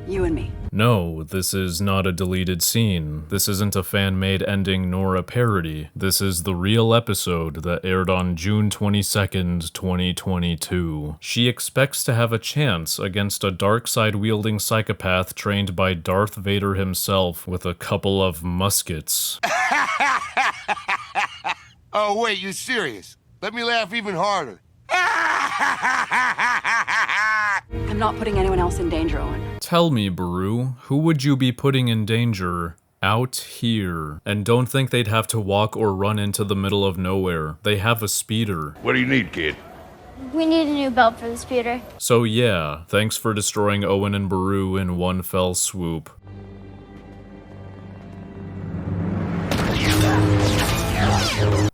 You and me. No, this is not a deleted scene. This isn't a fan-made ending nor a parody. This is the real episode that aired on June 22nd, 2022. She expects to have a chance against a dark side-wielding psychopath trained by Darth Vader himself with a couple of muskets. Oh, wait, you serious? Let me laugh even harder. I'm not putting anyone else in danger, Owen. Tell me, Beru, who would you be putting in danger out here? And don't think they'd have to walk or run into the middle of nowhere. They have a speeder. What do you need, kid? We need a new belt for the speeder. So yeah, thanks for destroying Owen and Beru in one fell swoop.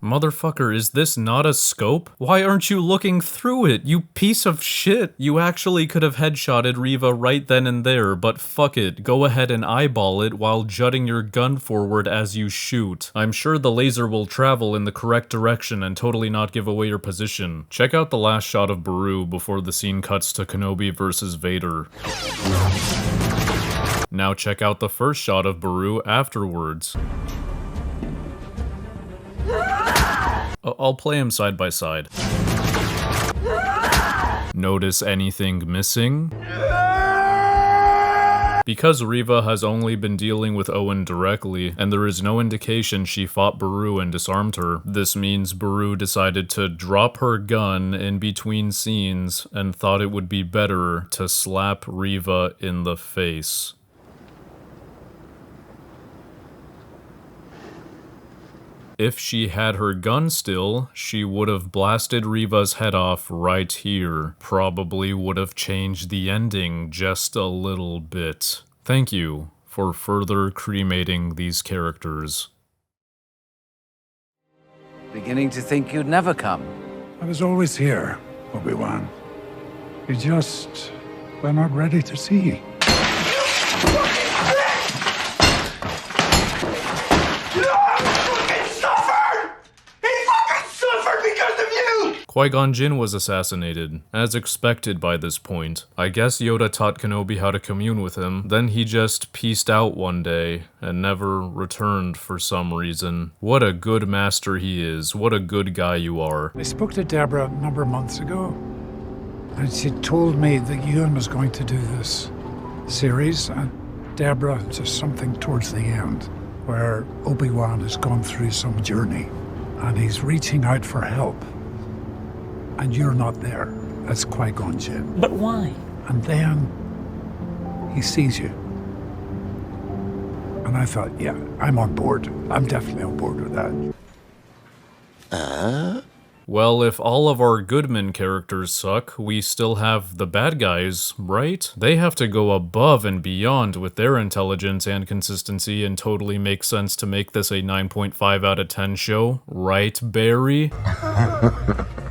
Motherfucker, is this not a scope? Why aren't you looking through it, you piece of shit? You actually could have headshotted Reva right then and there, but fuck it, go ahead and eyeball it while jutting your gun forward as you shoot. I'm sure the laser will travel in the correct direction and totally not give away your position. Check out the last shot of Beru before the scene cuts to Kenobi versus Vader. Now check out the first shot of Beru afterwards. I'll play him side by side. Notice anything missing? Because Reva has only been dealing with Owen directly, and there is no indication she fought Beru and disarmed her, this means Beru decided to drop her gun in between scenes and thought it would be better to slap Reva in the face. If she had her gun still, she would have blasted Reva's head off right here. Probably would have changed the ending just a little bit. Thank you for further cremating these characters. Beginning to think you'd never come. I was always here, Obi-Wan. You just were not ready to see. Qui-Gon Jinn was assassinated, as expected by this point. I guess Yoda taught Kenobi how to commune with him, then he just peaced out one day, and never returned for some reason. What a good master he is, what a good guy you are. I spoke to Deborah a number of months ago, and she told me that Ewan was going to do this series, and Deborah, just something towards the end, where Obi-Wan has gone through some journey, and he's reaching out for help. And you're not there. That's Qui-Gon Jinn. But why? And then he sees you. And I thought, yeah, I'm on board. I'm definitely on board with that. Well, if all of our Goodmen characters suck, we still have the bad guys, right? They have to go above and beyond with their intelligence and consistency and totally make sense to make this a 9.5 out of 10 show, right, Barry?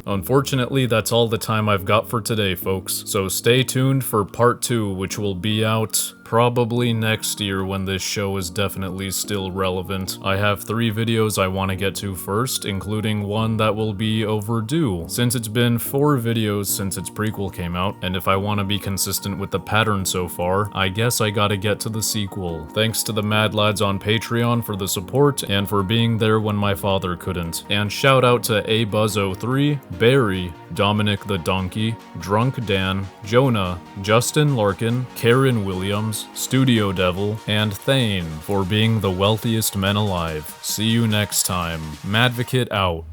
Unfortunately, that's all the time I've got for today, folks. So stay tuned for part 2, which will be out probably next year when this show is definitely still relevant. I have 3 videos I want to get to first, including one that will be overdue, since it's been 4 videos since its prequel came out, and if I want to be consistent with the pattern so far, I guess I gotta get to the sequel. Thanks to the Mad Lads on Patreon for the support, and for being there when my father couldn't. And shout out to ABuzz03, Barry, Dominic the Donkey, Drunk Dan, Jonah, Justin Larkin, Karen Williams, Studio Devil, and Thane for being the wealthiest men alive. See you next time. Madvocate out.